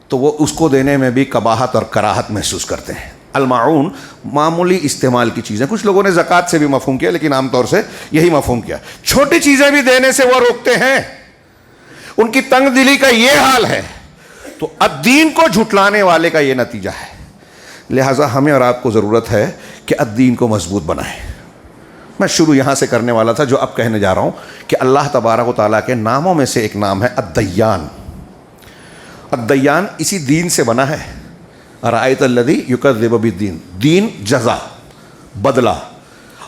تو وہ اس کو دینے میں بھی قباحت اور کراہت محسوس کرتے ہیں. الماعون معمولی استعمال کی چیزیں. کچھ لوگوں نے زکوٰۃ سے بھی مفہوم کیا، لیکن عام طور سے یہی مفہوم کیا. چھوٹی چیزیں بھی دینے سے وہ روکتے ہیں. ان کی تنگ دلی کا یہ حال ہے. تو الدین کو جھٹلانے والے کا یہ نتیجہ ہے. لہٰذا ہمیں اور آپ کو ضرورت ہے کہ الدین کو مضبوط بنائیں. میں شروع یہاں سے کرنے والا تھا جو اب کہنے جا رہا ہوں کہ اللہ تبارک و تعالیٰ کے ناموں میں سے ایک نام ہے الدیان. الدیان اسی دین سے بنا ہے. ارأیت الذی یکذب بالدین، دین جزا، بدلہ.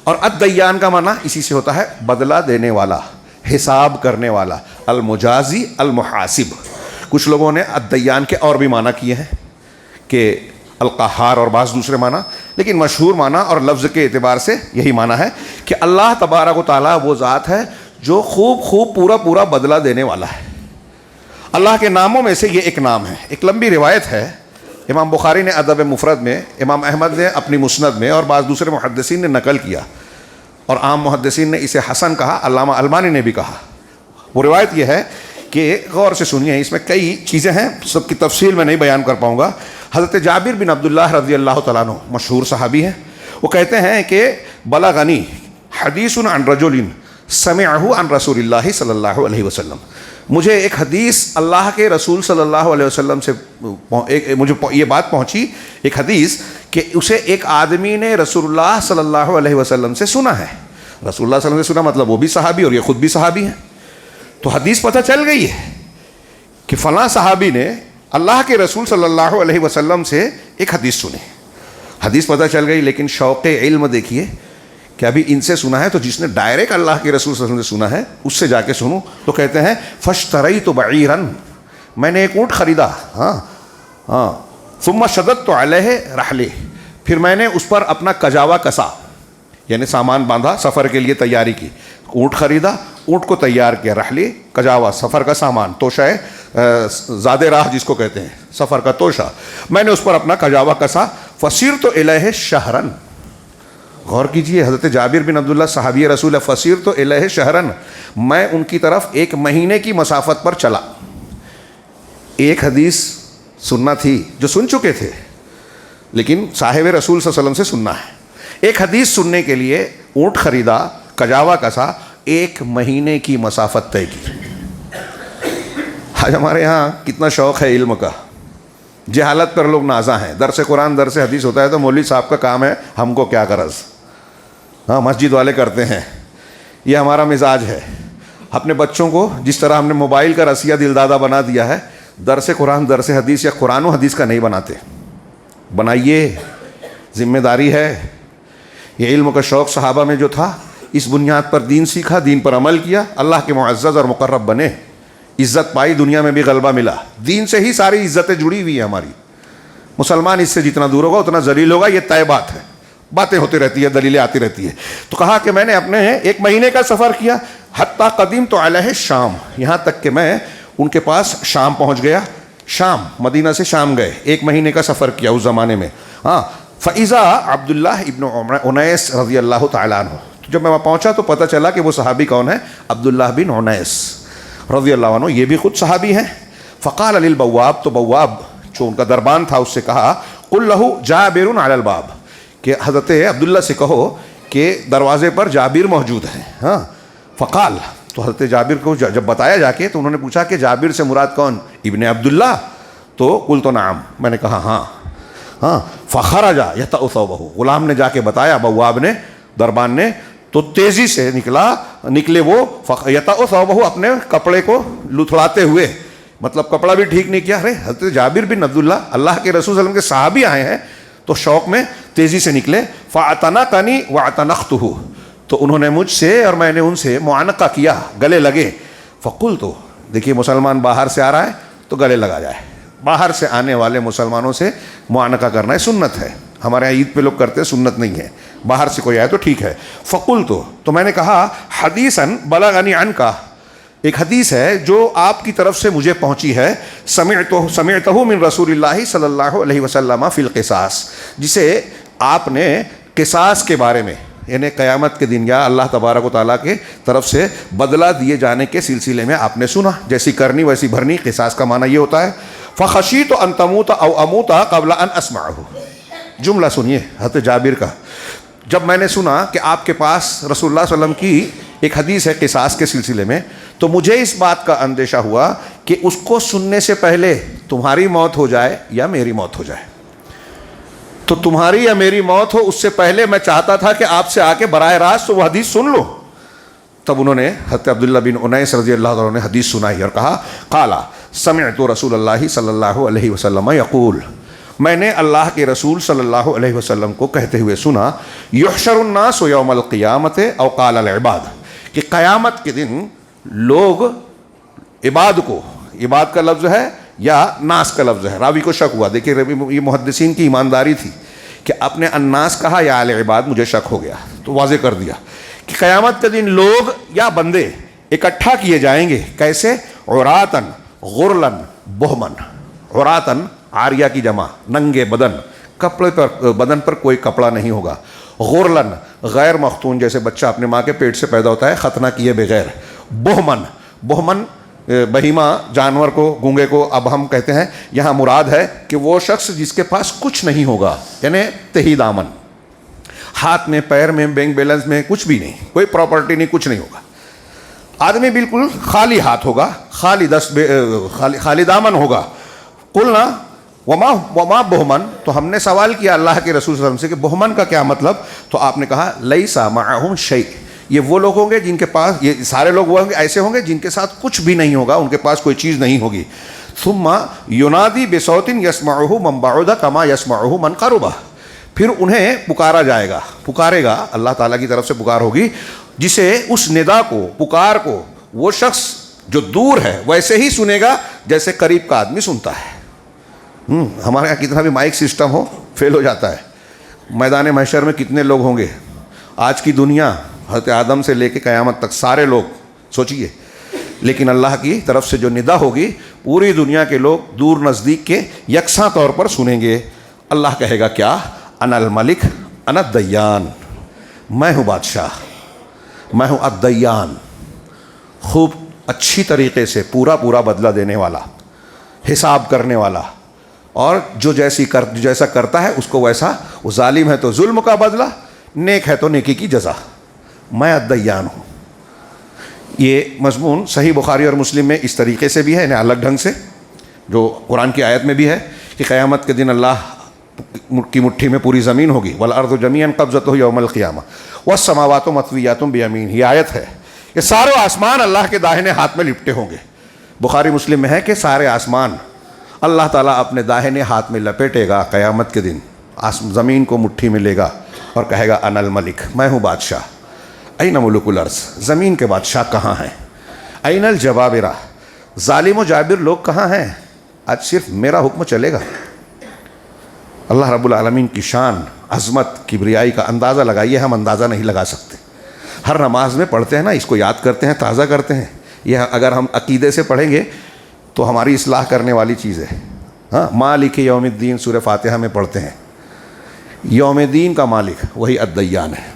اور الدیان کا معنی اسی سے ہوتا ہے بدلہ دینے والا، حساب کرنے والا، المجازی، المحاسب. کچھ لوگوں نے الدیان کے اور بھی معنی کیے ہیں کہ القہار اور بعض دوسرے معنی، لیکن مشہور معنی اور لفظ کے اعتبار سے یہی معنی ہے کہ اللہ تبارک و تعالیٰ وہ ذات ہے جو خوب پورا بدلہ دینے والا ہے. اللہ کے ناموں میں سے یہ ایک نام ہے. ایک لمبی روایت ہے، امام بخاری نے ادب مفرد میں، امام احمد نے اپنی مسند میں، اور بعض دوسرے محدثین نے نقل کیا اور عام محدثین نے اسے حسن کہا، علامہ البانی نے بھی کہا۔ وہ روایت یہ ہے کہ غور سے سنیے، اس میں کئی چیزیں ہیں، سب کی تفصیل میں نہیں بیان کر پاؤں گا۔ حضرت جابر بن عبداللہ رضی اللہ تعالیٰ عنہ مشہور صحابی ہیں، وہ کہتے ہیں کہ بلغنی حدیث عن رجل سمعہ عن رسول اللہ صلی اللہ علیہ وسلم، مجھے ایک حدیث اللہ کے رسول صلی اللہ علیہ وسلم سے مجھے یہ بات پہنچی، ایک حدیث کہ اسے ایک آدمی نے رسول اللہ صلی اللہ علیہ وسلم سے سنا ہے۔ رسول اللہ صلی اللہ علیہ وسلم سے سنا مطلب وہ بھی صحابی اور یہ خود بھی صحابی ہیں، تو حدیث پتہ چل گئی ہے کہ فلاں صحابی نے اللہ کے رسول صلی اللہ علیہ وسلم سے ایک حدیث سنی، حدیث پتہ چل گئی، لیکن شوق علم دیکھیے کہ ابھی ان سے سنا ہے، تو جس نے ڈائریکٹ اللہ کے رسول صلی اللہ علیہ وسلم سے سنا ہے اس سے جا کے سنوں، تو کہتے ہیں فاشتریت بعیرا، میں نے ایک اونٹ خریدا، ثم شددت علیہ رحلی، پھر میں نے اس پر اپنا کجاوا کسا، یعنی سامان باندھا، سفر کے لیے تیاری کی، اونٹ خریدا، اونٹ کو تیار کیا، رحلی کجاوا سفر کا سامان، توشہ زاد راہ جس کو کہتے ہیں، سفر کا توشہ، میں نے اس پر اپنا کجاوا کسا، فسرت الیہ شہرا، غور کیجئے، حضرت جابر بن عبداللہ صحابی رسول فسرت الیہ شہرا، میں ان کی طرف ایک مہینے کی مسافت پر چلا۔ ایک حدیث سننا تھی جو سن چکے تھے، لیکن صاحب رسول صلی اللہ علیہ وسلم سے سننا ہے، ایک حدیث سننے کے لیے اونٹ خریدا، کجاوا کسا، ایک مہینے کی مسافت طے کی۔ آج ہمارے ہاں کتنا شوق ہے علم کا، جہالت پر لوگ نازاں ہیں، درس قرآن درس حدیث ہوتا ہے تو مولوی صاحب کا کام ہے، ہم کو کیا غرض، ہاں مسجد والے کرتے ہیں، یہ ہمارا مزاج ہے۔ اپنے بچوں کو جس طرح ہم نے موبائل کا رسیہ دل دادا بنا دیا ہے، درس قرآن درس حدیث یا قرآن و حدیث کا نہیں بناتے، بنائیے، ذمہ داری ہے۔ یہ علم کا شوق صحابہ میں جو تھا، اس بنیاد پر دین سیکھا، دین پر عمل کیا، اللہ کے معزز اور مقرب بنے، عزت پائی، دنیا میں بھی غلبہ ملا، دین سے ہی ساری عزتیں جڑی ہوئی ہیں ہماری۔ مسلمان اس سے جتنا دور ہوگا اتنا ذلیل ہوگا، یہ طے بات ہے، باتیں ہوتی رہتی ہے، دلیلیں آتی رہتی ہے۔ تو کہا کہ میں نے اپنے ایک مہینے کا سفر کیا، حتیٰ قدمت علیہ شام، یہاں تک کہ میں ان کے پاس شام پہنچ گیا، شام، مدینہ سے شام گئے، ایک مہینے کا سفر کیا اس زمانے میں۔ فَإِذَا عبداللہ ابن عنیس رضی اللہ تعالیٰ عنہ، جب میں وہاں پہنچا تو پتہ چلا کہ وہ صحابی کون ہے، عبداللہ بن عنیس رضی اللہ عنہ، یہ بھی خود صحابی ہیں۔ فقال للبواب، تو بواب جو ان کا دربان تھا اس سے کہا، قل لہ جابر علی الباب، کہ حضرت عبداللہ سے کہو کہ دروازے پر جابر موجود ہیں۔ فقال، تو حضرت جابر کو جب بتایا جا کے تو انہوں نے پوچھا کہ جابر سے مراد کون، ابن عبداللہ؟ تو قلت نعم، میں نے کہا ہاں۔ فخرج یطأ ثوبہ، غلام نے جا کے بتایا، بواب نے، دربان نے، تو تیزی سے نکلے وہ، یطأ ثوبہ، اپنے کپڑے کو لتھڑاتے ہوئے، مطلب کپڑا بھی ٹھیک نہیں کیا۔ حضرت جابر بن عبداللہ اللہ کے رسول صلی اللہ علیہ وسلم کے صحابی آئے ہیں تو شوق میں تیزی سے نکلے۔ فاعتنقنی واعتنقتہ، تو انہوں نے مجھ سے اور میں نے ان سے معانقہ کیا، گلے لگے۔ فقلت، دیکھیے مسلمان باہر سے آ رہا ہے تو گلے لگا جائے، باہر سے آنے والے مسلمانوں سے معانقہ کرنا ہے، سنت ہے، ہمارے یہاں عید پہ لوگ کرتے ہیں، سنت نہیں ہے، باہر سے کوئی آئے تو ٹھیک ہے۔ فقلت، تو میں نے کہا، حدیثاً بلغنی عنک، ایک حدیث ہے جو آپ کی طرف سے مجھے پہنچی ہے، سمعتہ من رسول اللہ صلی اللہ علیہ وسلم فی القصاص، جسے آپ نے قصاص کے بارے میں، یعنی قیامت کے دن یا اللہ تبارک و تعالیٰ کے طرف سے بدلہ دیے جانے کے سلسلے میں آپ نے سنا، جیسی کرنی ویسی بھرنی، قصاص کا معنی یہ ہوتا ہے۔ فخشیت ان تموت او اموت قبل ان اسمعہ، جملہ سنیے حضرت جابر کا، جب میں نے سنا کہ آپ کے پاس رسول اللہ صلی اللہ علیہ وسلم کی ایک حدیث ہے قصاص کے سلسلے میں، تو مجھے اس بات کا اندیشہ ہوا کہ اس کو سننے سے پہلے تمہاری موت ہو جائے یا میری موت ہو جائے، تو تمہاری یا میری موت ہو اس سے پہلے میں چاہتا تھا کہ آپ سے آ کے براہ راست وہ حدیث سن لو۔ تب انہوں نے حضرت عبداللہ بن عنیس رضی اللہ عنہ نے حدیث سنائی اور کہا، قال سمعت رسول اللہ صلی اللہ علیہ وسلم یقول، میں نے اللہ کے رسول صلی اللہ علیہ وسلم کو کہتے ہوئے سنا، یحشر الناس یوم القیامت او قال العباد، کہ قیامت کے دن لوگ عباد کو، عباد کا لفظ ہے یا ناس کا لفظ ہے، راوی کو شک ہوا، دیکھیے یہ محدثین کی ایمانداری تھی کہ اپنے الناس کہا یا العباد، مجھے شک ہو گیا تو واضح کر دیا کہ قیامت کے دن لوگ یا بندے اکٹھا کیے جائیں گے، کیسے؟ عراتن غرلن بہمن، عراتن عاریہ کی جمع، ننگے بدن، کپڑے پر، بدن پر کوئی کپڑا نہیں ہوگا، غرلن غیر مختون، جیسے بچہ اپنے ماں کے پیٹ سے پیدا ہوتا ہے ختنہ کیے بغیر. بہمن بہیمہ جانور کو، گونگے کو اب ہم کہتے ہیں. یہاں مراد ہے کہ وہ شخص جس کے پاس کچھ نہیں ہوگا، یعنی تہی دامن، ہاتھ میں پیر میں بینک بیلنس میں کچھ بھی نہیں، کوئی پراپرٹی نہیں، کچھ نہیں ہوگا. آدمی بالکل خالی ہاتھ ہوگا، خالی دامن ہوگا. قلنا وما بہمن، تو ہم نے سوال کیا اللہ کے رسول صلی اللہ علیہ وسلم سے کہ بہمن کا کیا مطلب؟ تو آپ نے کہا لیس معہم شیء، یہ وہ لوگ ہوں گے جن کے پاس، یہ سارے لوگ وہ ہوں گے ایسے ہوں گے جن کے ساتھ کچھ بھی نہیں ہوگا، ان کے پاس کوئی چیز نہیں ہوگی. ثم ینادی بصوت یسمعہ من بعد کما یسمعہ من قرب، پھر انہیں پکارا جائے گا، پکارے گا، اللہ تعالیٰ کی طرف سے پکار ہوگی، جسے اس ندا کو، پکار کو وہ شخص جو دور ہے ویسے ہی سنے گا جیسے قریب کا آدمی سنتا ہے. ہمارے یہاں کتنا بھی مائک سسٹم ہو فیل ہو جاتا ہے. میدان محشر میں کتنے لوگ ہوں گے؟ آج کی دنیا حضرت آدم سے لے کے قیامت تک سارے لوگ سوچئے، لیکن اللہ کی طرف سے جو ندا ہوگی پوری دنیا کے لوگ دور نزدیک کے یکساں طور پر سنیں گے. اللہ کہے گا کیا؟ انا الملک انا الدیان، میں ہوں بادشاہ، میں ہوں الدیان، خوب اچھی طریقے سے پورا بدلہ دینے والا، حساب کرنے والا، اور جو جیسا کرتا ہے اس کو ویسا. وہ ظالم ہے تو ظلم کا بدلہ، نیک ہے تو نیکی کی جزا. میں الدیان ہوں. یہ مضمون صحیح بخاری اور مسلم میں اس طریقے سے بھی ہے، یعنی الگ ڈھنگ سے، جو قرآن کی آیت میں بھی ہے کہ قیامت کے دن اللہ کی مٹھی میں پوری زمین ہوگی. والارض جمیعا قبضتہ یوم القیامہ والسماوات مطویات بیمینہ، یہ آیت ہے کہ سارے آسمان اللہ کے داہنے ہاتھ میں لپٹے ہوں گے. بخاری مسلم میں ہے کہ سارے آسمان اللہ تعالیٰ اپنے داہنے ہاتھ میں لپیٹے گا قیامت کے دن، زمین کو مٹھی میں لے گا اور کہے گا انا الملک، میں ہوں بادشاہ. این ملوک الارض، زمین کے بادشاہ کہاں ہیں؟ این الجبابرہ، ظالم و جابر لوگ کہاں ہیں؟ آج صرف میرا حکم چلے گا. اللہ رب العالمین کی شان، عظمت، کبریائی کا اندازہ لگائیے، ہم اندازہ نہیں لگا سکتے. ہر نماز میں پڑھتے ہیں نا، اس کو یاد کرتے ہیں، تازہ کرتے ہیں. یہ اگر ہم عقیدے سے پڑھیں گے تو ہماری اصلاح کرنے والی چیز ہے. ہاں، مالک یوم الدین سورہ فاتحہ میں پڑھتے ہیں. یوم دین کا مالک وہی الدیان ہے،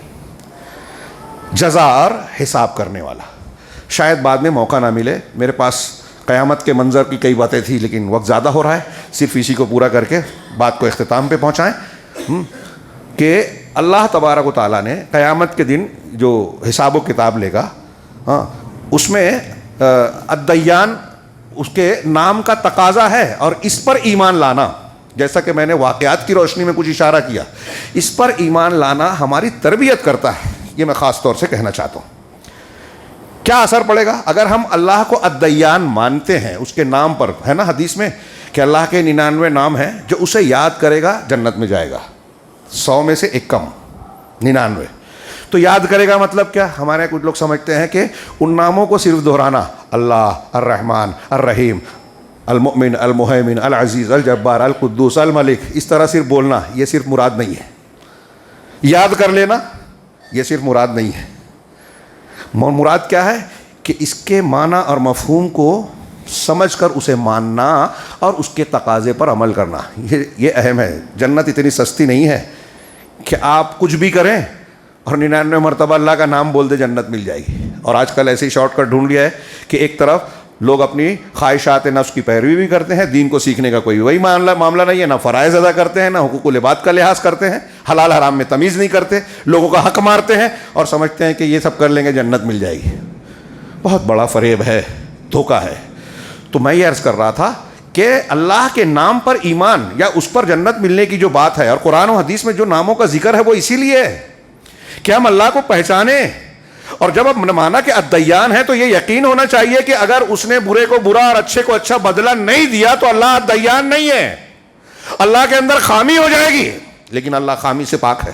جزا اور حساب کرنے والا. شاید بعد میں موقع نہ ملے، میرے پاس قیامت کے منظر کی کئی باتیں تھیں، لیکن وقت زیادہ ہو رہا ہے، صرف اسی کو پورا کر کے بات کو اختتام پہ پہنچائیں کہ اللہ تبارک و تعالیٰ نے قیامت کے دن جو حساب و کتاب لے گا، ہاں، اس میں الدیان اس کے نام کا تقاضا ہے، اور اس پر ایمان لانا، جیسا کہ میں نے واقعات کی روشنی میں کچھ اشارہ کیا، اس پر ایمان لانا ہماری تربیت کرتا ہے. یہ میں خاص طور سے کہنا چاہتا ہوں. کیا اثر پڑے گا اگر ہم اللہ کو الدیان مانتے ہیں؟ اس کے نام پر ہے نا حدیث میں کہ اللہ کے 99 نام ہیں، جو اسے یاد کرے گا جنت میں جائے گا. 100 میں سے ایک کم، 99. تو یاد کرے گا مطلب کیا؟ ہمارے کچھ لوگ سمجھتے ہیں کہ ان ناموں کو صرف دہرانا، اللہ، الرحمن، الرحیم، المؤمن، المہیمن، العزیز، الجبار، القدوس، الملک، اس طرح صرف بولنا، یہ صرف مراد نہیں ہے. یاد کر لینا یہ صرف مراد نہیں ہے. مراد کیا ہے کہ اس کے معنی اور مفہوم کو سمجھ کر اسے ماننا اور اس کے تقاضے پر عمل کرنا. یہ اہم ہے. جنت اتنی سستی نہیں ہے کہ آپ کچھ بھی کریں اور 99 مرتبہ اللہ کا نام بول دے جنت مل جائے گی. اور آج کل ایسے ہی شارٹ کٹ ڈھونڈ لیا ہے کہ ایک طرف لوگ اپنی خواہشات نفس کی پیروی بھی کرتے ہیں، دین کو سیکھنے کا کوئی وہی معاملہ نہیں ہے، نہ فرائض ادا کرتے ہیں، نہ حقوق العباد کا لحاظ کرتے ہیں، حلال حرام میں تمیز نہیں کرتے، لوگوں کا حق مارتے ہیں اور سمجھتے ہیں کہ یہ سب کر لیں گے جنت مل جائے گی. بہت بڑا فریب ہے، دھوکہ ہے. تو میں یہ عرض کر رہا تھا کہ اللہ کے نام پر ایمان یا اس پر جنت ملنے کی جو بات ہے، اور قرآن و حدیث میں جو ناموں کا ذکر ہے وہ اسی لیے ہے کہ ہم اللہ کو پہچانیں. اور جب اب مانا کہ الدیان ہے تو یہ یقین ہونا چاہیے کہ اگر اس نے برے کو برا اور اچھے کو اچھا بدلہ نہیں دیا تو اللہ الدیان نہیں ہے. اللہ کے اندر خامی ہو جائے گی، لیکن اللہ خامی سے پاک ہے.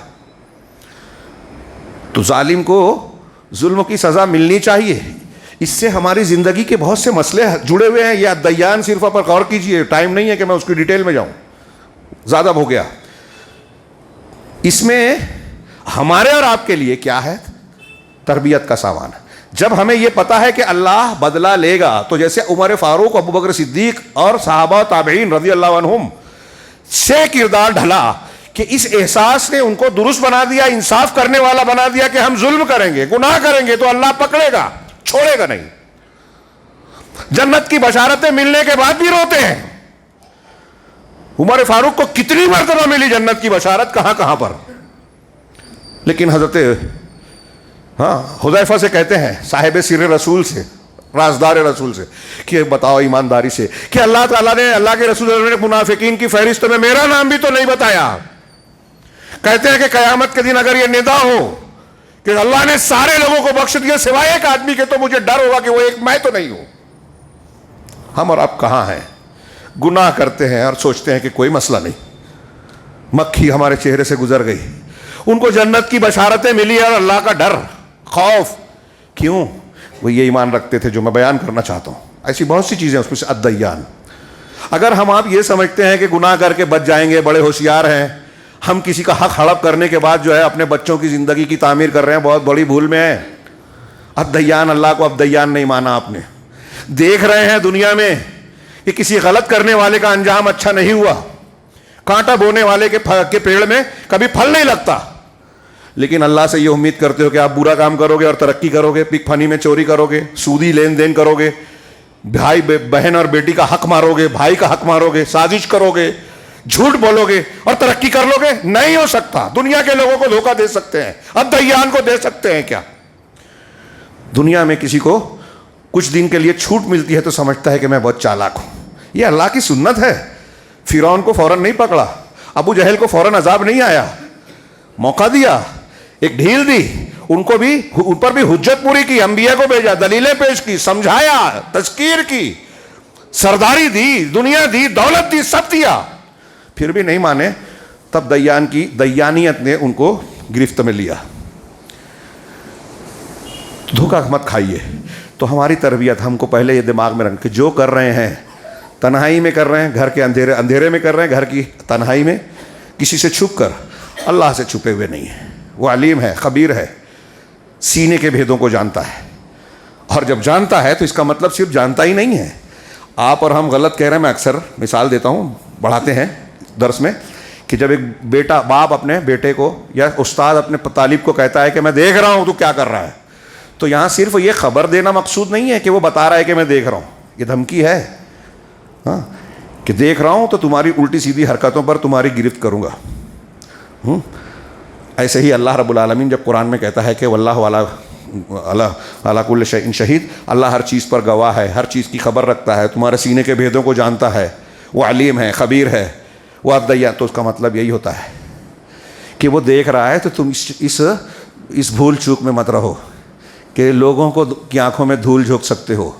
تو ظالم کو ظلم کی سزا ملنی چاہیے. اس سے ہماری زندگی کے بہت سے مسئلے جڑے ہوئے ہیں. یہ الدیان صرف پر غور کیجئے، ٹائم نہیں ہے کہ میں اس کی ڈیٹیل میں جاؤں، زیادہ ہو گیا. اس میں ہمارے اور آپ کے لیے کیا ہے؟ تربیت کا سامان. جب ہمیں یہ پتا ہے کہ اللہ بدلہ لے گا، تو جیسے عمر فاروق، ابو بکر صدیق اور صحابہ تابعین رضی اللہ عنہم سے کردار ڈھلا کہ اس احساس نے ان کو درست بنا دیا, انصاف کرنے والا بنا دیا کہ ہم ظلم کریں گے, گناہ کریں گے تو اللہ پکڑے گا, چھوڑے گا نہیں. جنت کی بشارتیں ملنے کے بعد بھی روتے ہیں. عمر فاروق کو کتنی مرتبہ ملی جنت کی بشارت, کہاں کہاں پر. لیکن حضرت حذیفہ سے کہتے ہیں, صاحب سر رسول سے, رازدار رسول سے, کہ بتاؤ ایمانداری سے کہ اللہ تعالیٰ نے, اللہ کے رسول نے منافقین کی فہرست میں میرا نام بھی تو نہیں بتایا. کہتے ہیں کہ قیامت کے دن اگر یہ ندا ہو کہ اللہ نے سارے لوگوں کو بخش دیا سوائے ایک آدمی کے, تو مجھے ڈر ہوگا کہ وہ ایک میں تو نہیں ہوں. ہم اور آپ کہاں ہیں, گناہ کرتے ہیں اور سوچتے ہیں کہ کوئی مسئلہ نہیں, مکھی ہمارے چہرے سے گزر گئی. ان کو جنت کی بشارتیں ملی اور اللہ کا ڈر, خوف. کیوں؟ وہ یہ ایمان رکھتے تھے جو میں بیان کرنا چاہتا ہوں. ایسی بہت سی چیزیں اس میں سے الدیان. اگر ہم آپ یہ سمجھتے ہیں کہ گناہ کر کے بچ جائیں گے, بڑے ہوشیار ہیں, ہم کسی کا حق ہڑپ کرنے کے بعد جو ہے اپنے بچوں کی زندگی کی تعمیر کر رہے ہیں, بہت بڑی بھول میں ہے. الدیان, اللہ کو الدیان نہیں مانا آپ نے. دیکھ رہے ہیں دنیا میں کہ کسی غلط کرنے والے کا انجام اچھا نہیں ہوا. کانٹا بونے والے کے پیڑ میں کبھی پھل نہیں لگتا. لیکن اللہ سے یہ امید کرتے ہو کہ آپ برا کام کرو گے اور ترقی کرو گے, پک پھنی میں چوری کرو گے, سودی لین دین کرو گے, بھائی بہن اور بیٹی کا حق مارو گے, بھائی کا حق مارو گے, سازش کرو گے, جھوٹ بولو گے اور ترقی کر لو گے. نہیں ہو سکتا. دنیا کے لوگوں کو دھوکہ دے سکتے ہیں, الدیان کو دے سکتے ہیں کیا؟ دنیا میں کسی کو کچھ دن کے لیے چھوٹ ملتی ہے تو سمجھتا ہے کہ میں بہت چالاک ہوں. یہ اللہ کی سنت ہے. فرعون کو فوراً نہیں پکڑا, ابو جہل کو فوراً عذاب نہیں آیا, موقع دیا, ایک ڈھیل دی, ان کو بھی, ان پر بھی حجت پوری کی, انبیاء کو بھیجا, دلیلیں پیش کی, سمجھایا, تذکیر کی, سرداری دی, دنیا دی, دولت دی, سب دیا, پھر بھی نہیں مانے. تب دیانیت نے ان کو گرفت میں لیا. دھوکہ مت کھائیے. تو ہماری تربیت ہم کو پہلے یہ دماغ میں رکھ کہ جو کر رہے ہیں تنہائی میں کر رہے ہیں, گھر کے اندھیرے میں کر رہے ہیں, گھر کی تنہائی میں, کسی سے چھپ کر, اللہ سے چھپے ہوئے نہیں ہے. وہ علیم ہے, خبیر ہے, سینے کے بھیدوں کو جانتا ہے. اور جب جانتا ہے تو اس کا مطلب صرف جانتا ہی نہیں ہے. آپ اور ہم غلط کہہ رہے ہیں. میں اکثر مثال دیتا ہوں, پڑھاتے ہیں درس میں, کہ جب ایک باپ اپنے بیٹے کو یا استاد اپنے طالب کو کہتا ہے کہ میں دیکھ رہا ہوں تو کیا کر رہا ہے, تو یہاں صرف یہ خبر دینا مقصود نہیں ہے کہ وہ بتا رہا ہے کہ میں دیکھ رہا ہوں. یہ دھمکی ہے کہ دیکھ رہا ہوں تو تمہاری الٹی سیدھی حرکتوں پر تمہاری گرفت کروں گا. ایسے ہی اللہ رب العالمین جب قرآن میں کہتا ہے کہ واللہ علی کل شیء شہید, اللہ ہر چیز پر گواہ ہے, ہر چیز کی خبر رکھتا ہے, تمہارے سینے کے بھیدوں کو جانتا ہے, وہ علیم ہے, خبیر ہے, وہ الدیان. تو اس کا مطلب یہی ہوتا ہے کہ وہ دیکھ رہا ہے, تو تم اس بھول چوک میں مت رہو کہ لوگوں کو کی آنکھوں میں دھول جھونک سکتے ہو.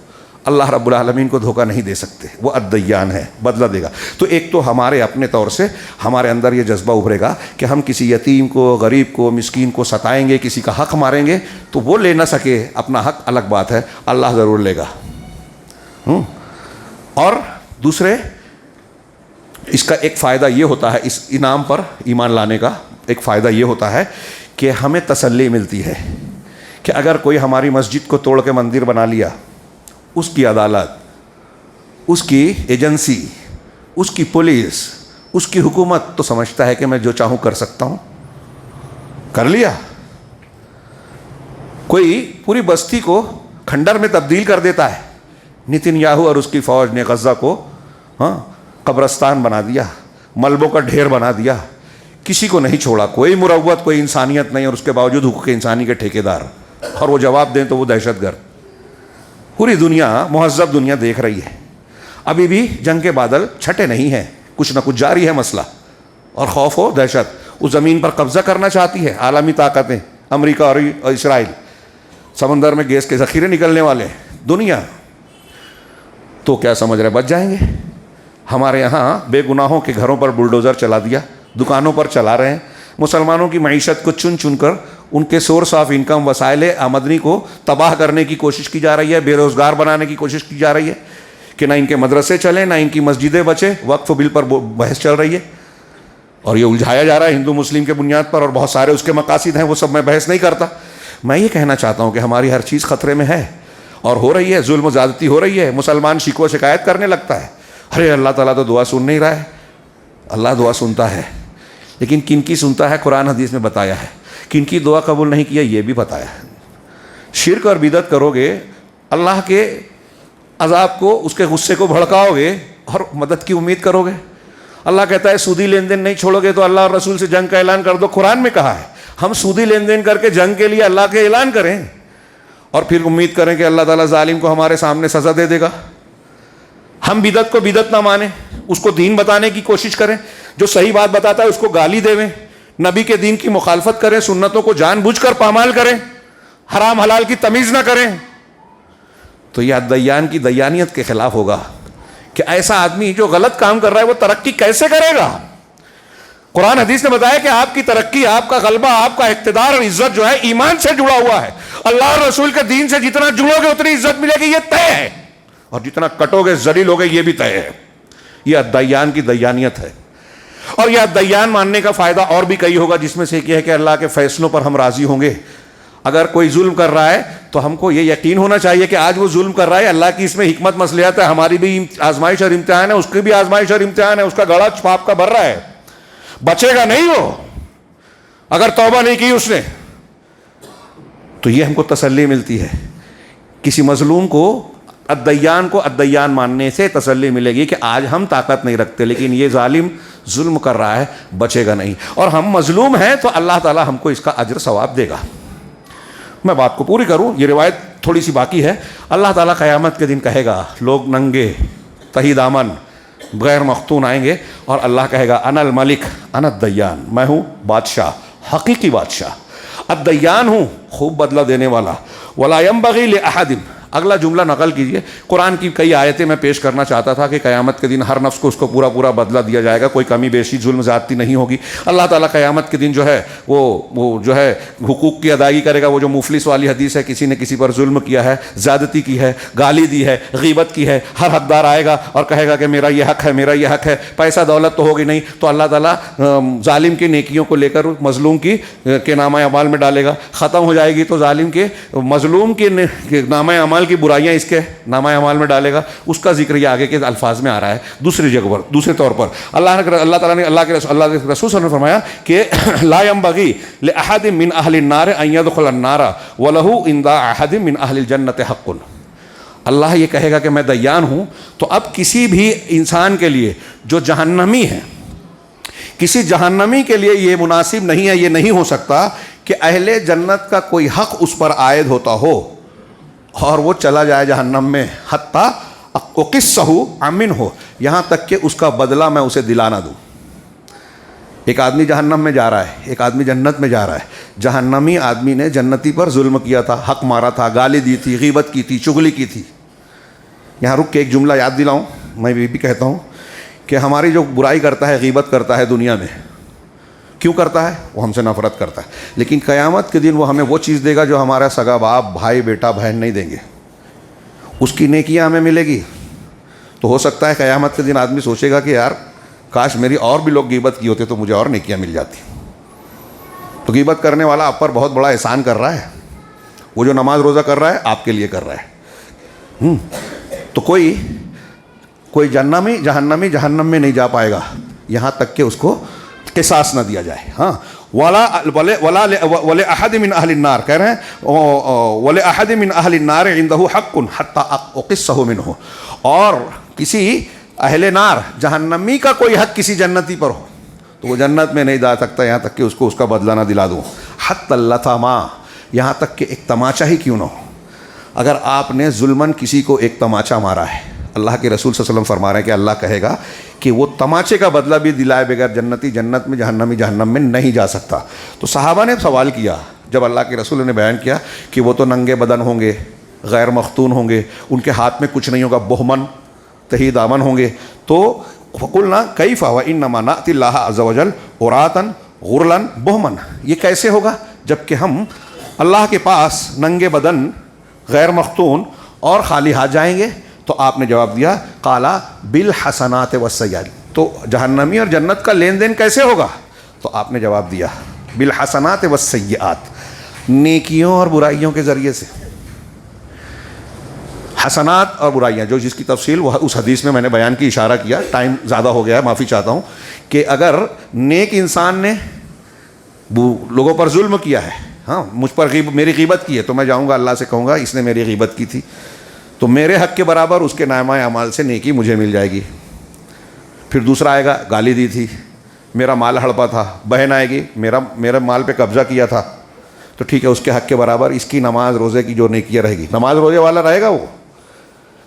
اللہ رب العالمین کو دھوکہ نہیں دے سکتے, وہ الدیان ہے, بدلہ دے گا. تو ایک تو ہمارے اپنے طور سے ہمارے اندر یہ جذبہ ابھرے گا کہ ہم کسی یتیم کو, غریب کو, مسکین کو ستائیں گے, کسی کا حق ماریں گے, تو وہ لے نہ سکے اپنا حق الگ بات ہے, اللہ ضرور لے گا. اور دوسرے اس کا ایک فائدہ یہ ہوتا ہے, اس انعام پر ایمان لانے کا ایک فائدہ یہ ہوتا ہے کہ ہمیں تسلی ملتی ہے کہ اگر کوئی ہماری مسجد کو توڑ کے مندر بنا لیا, اس کی عدالت, اس کی ایجنسی, اس کی پولیس, اس کی حکومت تو سمجھتا ہے کہ میں جو چاہوں کر سکتا ہوں, کر لیا. کوئی پوری بستی کو کھنڈر میں تبدیل کر دیتا ہے. نتن یاہو اور اس کی فوج نے غزہ کو قبرستان بنا دیا, ملبوں کا ڈھیر بنا دیا, کسی کو نہیں چھوڑا, کوئی مروت, کوئی انسانیت نہیں, اور اس کے باوجود حقوق انسانی کے ٹھیکیدار, اور وہ جواب دیں تو وہ دہشت گرد. پوری دنیا, مہذب دنیا دیکھ رہی ہے. ابھی بھی جنگ کے بادل چھٹے نہیں ہیں, کچھ نہ کچھ جاری ہے مسئلہ, اور خوف و دہشت اس زمین پر قبضہ کرنا چاہتی ہے عالمی طاقتیں, امریکہ اور اسرائیل. سمندر میں گیس کے ذخیرے نکلنے والے دنیا, تو کیا سمجھ رہے بچ جائیں گے؟ ہمارے یہاں بے گناہوں کے گھروں پر بلڈوزر چلا دیا, دکانوں پر چلا رہے ہیں, مسلمانوں کی معیشت کو چن چن کر ان کے سورس آف انکم, وسائل آمدنی کو تباہ کرنے کی کوشش کی جا رہی ہے, بے روزگار بنانے کی کوشش کی جا رہی ہے کہ نہ ان کے مدرسے چلیں, نہ ان کی مسجدیں بچیں. وقف بل پر بحث چل رہی ہے اور یہ الجھایا جا رہا ہے ہندو مسلم کے بنیاد پر, اور بہت سارے اس کے مقاصد ہیں, وہ سب میں بحث نہیں کرتا. میں یہ کہنا چاہتا ہوں کہ ہماری ہر چیز خطرے میں ہے اور ہو رہی ہے, ظلم و زیادتی ہو رہی ہے. مسلمان شکوہ شکایت کرنے لگتا ہے, ارے اللہ تعالیٰ تو دعا سن نہیں رہا ہے. اللہ دعا سنتا ہے, لیکن کن کی سنتا ہے قرآن حدیث میں بتایا ہے، کن کی دعا قبول نہیں کیا یہ بھی بتایا ہے۔ شرک اور بدعت کرو گے، اللہ کے عذاب کو، اس کے غصے کو بھڑکاؤ گے اور مدد کی امید کرو گے۔ اللہ کہتا ہے سودی لین دین نہیں چھوڑو گے تو اللہ اور رسول سے جنگ کا اعلان کر دو، قرآن میں کہا ہے۔ ہم سودی لین دین کر کے جنگ کے لیے اللہ کے اعلان کریں اور پھر امید کریں کہ اللہ تعالیٰ ظالم کو ہمارے سامنے سزا دے دے گا؟ ہم بدعت کو بدعت نہ مانیں، اس کو دین بتانے کی کوشش کریں، جو صحیح بات بتاتا ہے اس کو گالی دیویں، نبی کے دین کی مخالفت کریں، سنتوں کو جان بوجھ کر پامال کریں، حرام حلال کی تمیز نہ کریں، تو یہ دیان کی دیانیت کے خلاف ہوگا کہ ایسا آدمی جو غلط کام کر رہا ہے وہ ترقی کیسے کرے گا؟ قرآن حدیث نے بتایا کہ آپ کی ترقی، آپ کا غلبہ، آپ کا اقتدار اور عزت جو ہے ایمان سے جڑا ہوا ہے۔ اللہ اور رسول کے دین سے جتنا جڑو گے اتنی عزت ملے گی، یہ طے ہے، اور جتنا کٹو گے ذلیل ہوگے یہ بھی طے ہے۔ یہ دیان کی دیانیت ہے، اور یہ دیان ماننے کا فائدہ اور بھی کئی ہوگا، جس میں سے ایک یہ ہے کہ اللہ کے فیصلوں پر ہم راضی ہوں گے۔ اگر کوئی ظلم کر رہا ہے تو ہم کو یہ یقین ہونا چاہیے کہ آج وہ ظلم کر رہا ہے، اللہ کی اس میں حکمت مصلحت ہے، ہماری بھی آزمائش اور امتحان ہے، اس کی بھی آزمائش اور امتحان ہے، اس کا گڑا پاپ کا بھر رہا ہے، بچے گا نہیں وہ اگر توبہ نہیں کی اس نے۔ تو یہ ہم کو تسلی ملتی ہے، کسی مظلوم کو، الدیان کو الدیان ماننے سے تسلی ملے گی کہ آج ہم طاقت نہیں رکھتے لیکن یہ ظالم ظلم کر رہا ہے، بچے گا نہیں، اور ہم مظلوم ہیں تو اللہ تعالی ہم کو اس کا اجر ثواب دے گا۔ میں بات کو پوری کروں، یہ روایت تھوڑی سی باقی ہے۔ اللہ تعالیٰ قیامت کے دن کہے گا، لوگ ننگے تہی دامن غیر مختون آئیں گے اور اللہ کہے گا انا الملک انا الدیان، میں ہوں بادشاہ، حقیقی بادشاہ، الدیان ہوں، خوب بدلہ دینے والا، ولا ينبغي لأحد۔ اگلا جملہ نقل کیجئے، قرآن کی کئی آیتیں میں پیش کرنا چاہتا تھا کہ قیامت کے دن ہر نفس کو اس کو پورا پورا بدلہ دیا جائے گا، کوئی کمی بیشی ظلم زیادتی نہیں ہوگی۔ اللہ تعالیٰ قیامت کے دن جو ہے وہ جو ہے حقوق کی ادائیگی کرے گا۔ وہ جو مفلس والی حدیث ہے، کسی نے کسی پر ظلم کیا ہے، زیادتی کی ہے، گالی دی ہے، غیبت کی ہے، ہر حقدار آئے گا اور کہے گا کہ میرا یہ حق ہے، میرا یہ حق ہے، پیسہ دولت تو ہوگی نہیں، تو اللہ تعالیٰ ظالم کی نیکیوں کو لے کر مظلوم کی کے نامہ اعمال میں ڈالے گا، ختم ہو جائے گی تو ظالم کے مظلوم کے نامہ اعمال کی برائیاں اس کے نامہ اعمال میں ڈالے گا۔ اس کا ذکر یہ آگے کے الفاظ میں آ رہا ہے دوسری جگہ پر، دوسرے طور پر اللہ تعالیٰ نے اللہ کے رسول صلی اللہ علیہ وسلم نے فرمایا کہ لا ينبغي لأحد من اہل النار ان يدخل النار وله عند احد من اہل الجنة حق۔ اللہ یہ کہے گا کہ میں دیان ہوں، تو اب کسی بھی انسان کے لیے جو جہنمی ہے، کسی جہنمی کے لیے یہ مناسب نہیں ہے، یہ نہیں ہو سکتا کہ اہل جنت کا کوئی حق اس پر عائد ہوتا ہو اور وہ چلا جائے جہنم میں، حتیٰ اقصہ امن ہو، یہاں تک کہ اس کا بدلہ میں اسے دلا نہ دوں۔ ایک آدمی جہنم میں جا رہا ہے، ایک آدمی جنت میں جا رہا ہے۔ جہنمی آدمی نے جنتی پر ظلم کیا تھا، حق مارا تھا، گالی دی تھی، غیبت کی تھی، چغلی کی تھی۔ یہاں رک کے ایک جملہ یاد دلاؤں، میں یہ بھی کہتا ہوں کہ ہماری جو برائی کرتا ہے، غیبت کرتا ہے دنیا میں، کیوں کرتا ہے؟ وہ ہم سے نفرت کرتا ہے، لیکن قیامت کے دن وہ ہمیں وہ چیز دے گا جو ہمارا سگا باپ، بھائی، بیٹا، بہن نہیں دیں گے، اس کی نیکیاں ہمیں ملے گی۔ تو ہو سکتا ہے قیامت کے دن آدمی سوچے گا کہ یار کاش میری اور بھی لوگ غیبت کی ہوتے تو مجھے اور نیکیاں مل جاتی۔ تو غیبت کرنے والا آپ پر بہت بڑا احسان کر رہا ہے، وہ جو نماز روزہ کر رہا ہے آپ کے لیے کر رہا ہے۔ تو کوئی جہنمی جہنم میں نہیں جا پائے گا یہاں تک کہ اس کو قصاص نہ دیا جائے۔ ہاں، وَلِأَحَدٍ مِّنْ أَهْلِ النَّارِ کہہ رہے ہیں وَلِأَحَدٍ مِّنْ أَهْلِ النَّارِ عِندَهُ حَقٌّ حَتَّى أُقِصَّهُ مِنْهُ، اور کسی اہل نار جہنمی کا کوئی حق کسی جنتی پر ہو تو وہ جنت میں نہیں جا سکتا یہاں تک کہ اس کو اس کا بدلہ نہ دلا دوں۔ حتی اللطمہ، یہاں تک کہ ایک تماچا ہی کیوں نہ ہو۔ اگر آپ نے ظلماً کسی کو ایک تماچا مارا ہے، اللہ کے رسول صلی اللہ علیہ وسلم فرما رہے ہیں کہ اللہ کہے گا کہ وہ تماچے کا بدلہ بھی دلائے بغیر جنتی جنت میں، جہنمی جہنم میں نہیں جا سکتا۔ تو صحابہ نے سوال کیا جب اللہ کے رسول نے بیان کیا کہ وہ تو ننگے بدن ہوں گے، غیر مختون ہوں گے، ان کے ہاتھ میں کچھ نہیں ہوگا، بہمن تہی دامن ہوں گے، تو فقلنا کیف وانما نأتی اللہ عز وجل عراتا غرلا بہمن، یہ کیسے ہوگا جب کہ ہم اللہ کے پاس ننگے بدن، غیر مختون اور خالی ہاتھ جائیں گے؟ تو آپ نے جواب دیا قالا بالحسنات والسیئات، تو جہنمی اور جنت کا لین دین کیسے ہوگا؟ تو آپ نے جواب دیا بالحسنات والسیئات، نیکیوں اور برائیوں کے ذریعے سے۔ حسنات اور برائیاں، جو جس کی تفصیل وہ اس حدیث میں نے بیان کی، اشارہ کیا، ٹائم زیادہ ہو گیا ہے، معافی چاہتا ہوں، کہ اگر نیک انسان نے لوگوں پر ظلم کیا ہے، ہاں مجھ پر میری غیبت کی ہے، تو میں جاؤں گا اللہ سے کہوں گا اس نے میری غیبت کی تھی، تو میرے حق کے برابر اس کے نامہ اعمال سے نیکی مجھے مل جائے گی۔ پھر دوسرا آئے گا، گالی دی تھی، میرا مال ہڑپا تھا، بہن آئے گی، میرا مال پہ قبضہ کیا تھا، تو ٹھیک ہے، اس کے حق کے برابر اس کی نماز روزے کی جو نیکیاں رہے گی، نماز روزے والا رہے گا وہ،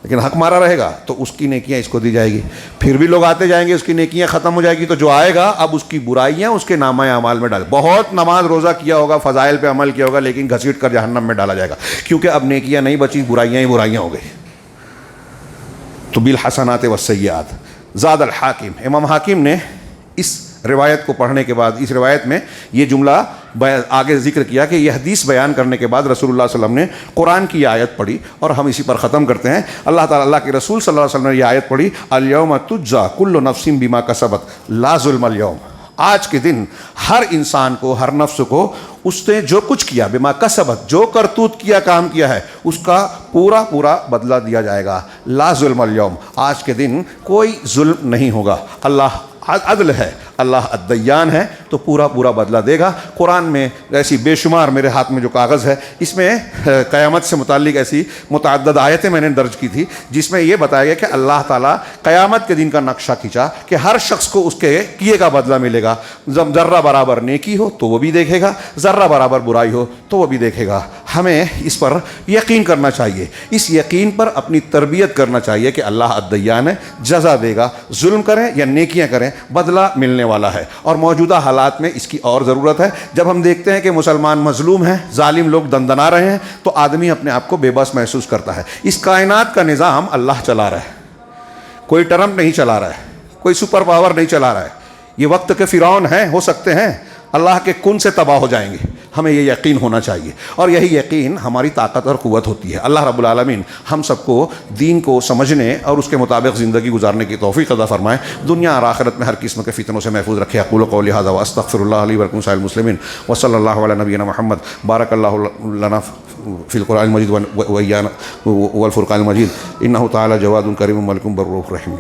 لیکن حق مارا رہے گا تو اس کی نیکیاں اس کو دی جائے گی۔ پھر بھی لوگ آتے جائیں گے، اس کی نیکیاں ختم ہو جائے گی، تو جو آئے گا اب اس کی برائیاں اس کے نامہ اعمال میں ڈال، بہت نماز روزہ کیا ہوگا، فضائل پہ عمل کیا ہوگا، لیکن گھسیٹ کر جہنم میں ڈالا جائے گا، کیونکہ اب نیکیاں نہیں بچی، برائیاں ہی برائیاں ہو گئی۔ تو بالحسنات والسیئات زاد الحاکم، امام حاکم نے اس روایت کو پڑھنے کے بعد، اس روایت میں یہ جملہ آگے ذکر کیا کہ یہ حدیث بیان کرنے کے بعد رسول اللہ صلی اللہ علیہ وسلم نے قرآن کی آیت پڑھی، اور ہم اسی پر ختم کرتے ہیں۔ اللہ تعالیٰ، اللہ کے رسول صلی اللہ علیہ وسلم نے یہ آیت پڑھی، الیوم تجزی کل نفس بما کسبت لا ظلم الیوم، آج کے دن ہر انسان کو، ہر نفس کو اس نے جو کچھ کیا، بما کسبت، جو کرتوت کیا، کام کیا ہے، اس کا پورا پورا بدلہ دیا جائے گا، لا ظلم الیوم، آج کے دن کوئی ظلم نہیں ہوگا، اللہ عدل ہے، اللہ الدیان ہے، تو پورا پورا بدلہ دے گا۔ قرآن میں ایسی بے شمار، میرے ہاتھ میں جو کاغذ ہے اس میں قیامت سے متعلق ایسی متعدد آیتیں میں نے درج کی تھی، جس میں یہ بتایا گیا کہ اللہ تعالیٰ قیامت کے دن کا نقشہ کھینچا کہ ہر شخص کو اس کے کیے کا بدلہ ملے گا، ذرہ برابر نیکی ہو تو وہ بھی دیکھے گا، ذرہ برابر برائی ہو تو وہ بھی دیکھے گا۔ ہمیں اس پر یقین کرنا چاہیے، اس یقین پر اپنی تربیت کرنا چاہیے کہ اللہ الدیان ہے، جزا دے گا، ظلم کریں یا نیکیاں کریں بدلہ ملنے والا ہے۔ اور موجودہ حالات میں اس کی اور ضرورت ہے، جب ہم دیکھتے ہیں کہ مسلمان مظلوم ہیں، ظالم لوگ دندنا رہے ہیں، تو آدمی اپنے آپ کو بے بس محسوس کرتا ہے۔ اس کائنات کا نظام اللہ چلا رہا ہے، کوئی ٹرمپ نہیں چلا رہا ہے، کوئی سپر پاور نہیں چلا رہا ہے، یہ وقت کے فرعون ہیں، ہو سکتے ہیں اللہ کے کن سے تباہ ہو جائیں گے، ہمیں یہ یقین ہونا چاہیے، اور یہی یقین ہماری طاقت اور قوت ہوتی ہے۔ اللہ رب العالمین ہم سب کو دین کو سمجھنے اور اس کے مطابق زندگی گزارنے کی توفیق عطا فرمائے، دنیا اور آخرت میں ہر قسم کے فتنوں سے محفوظ رکھے۔ اقول قولی ھذا واستغفر اللہ لی ولکم سائر المسلمین وصلی اللہ علی نبینا محمد۔ بارک اللہ لنا فی القرآن المجید والفرقان المجید، انہ تعالی جواد کریم ملک بر رؤوف رحیم۔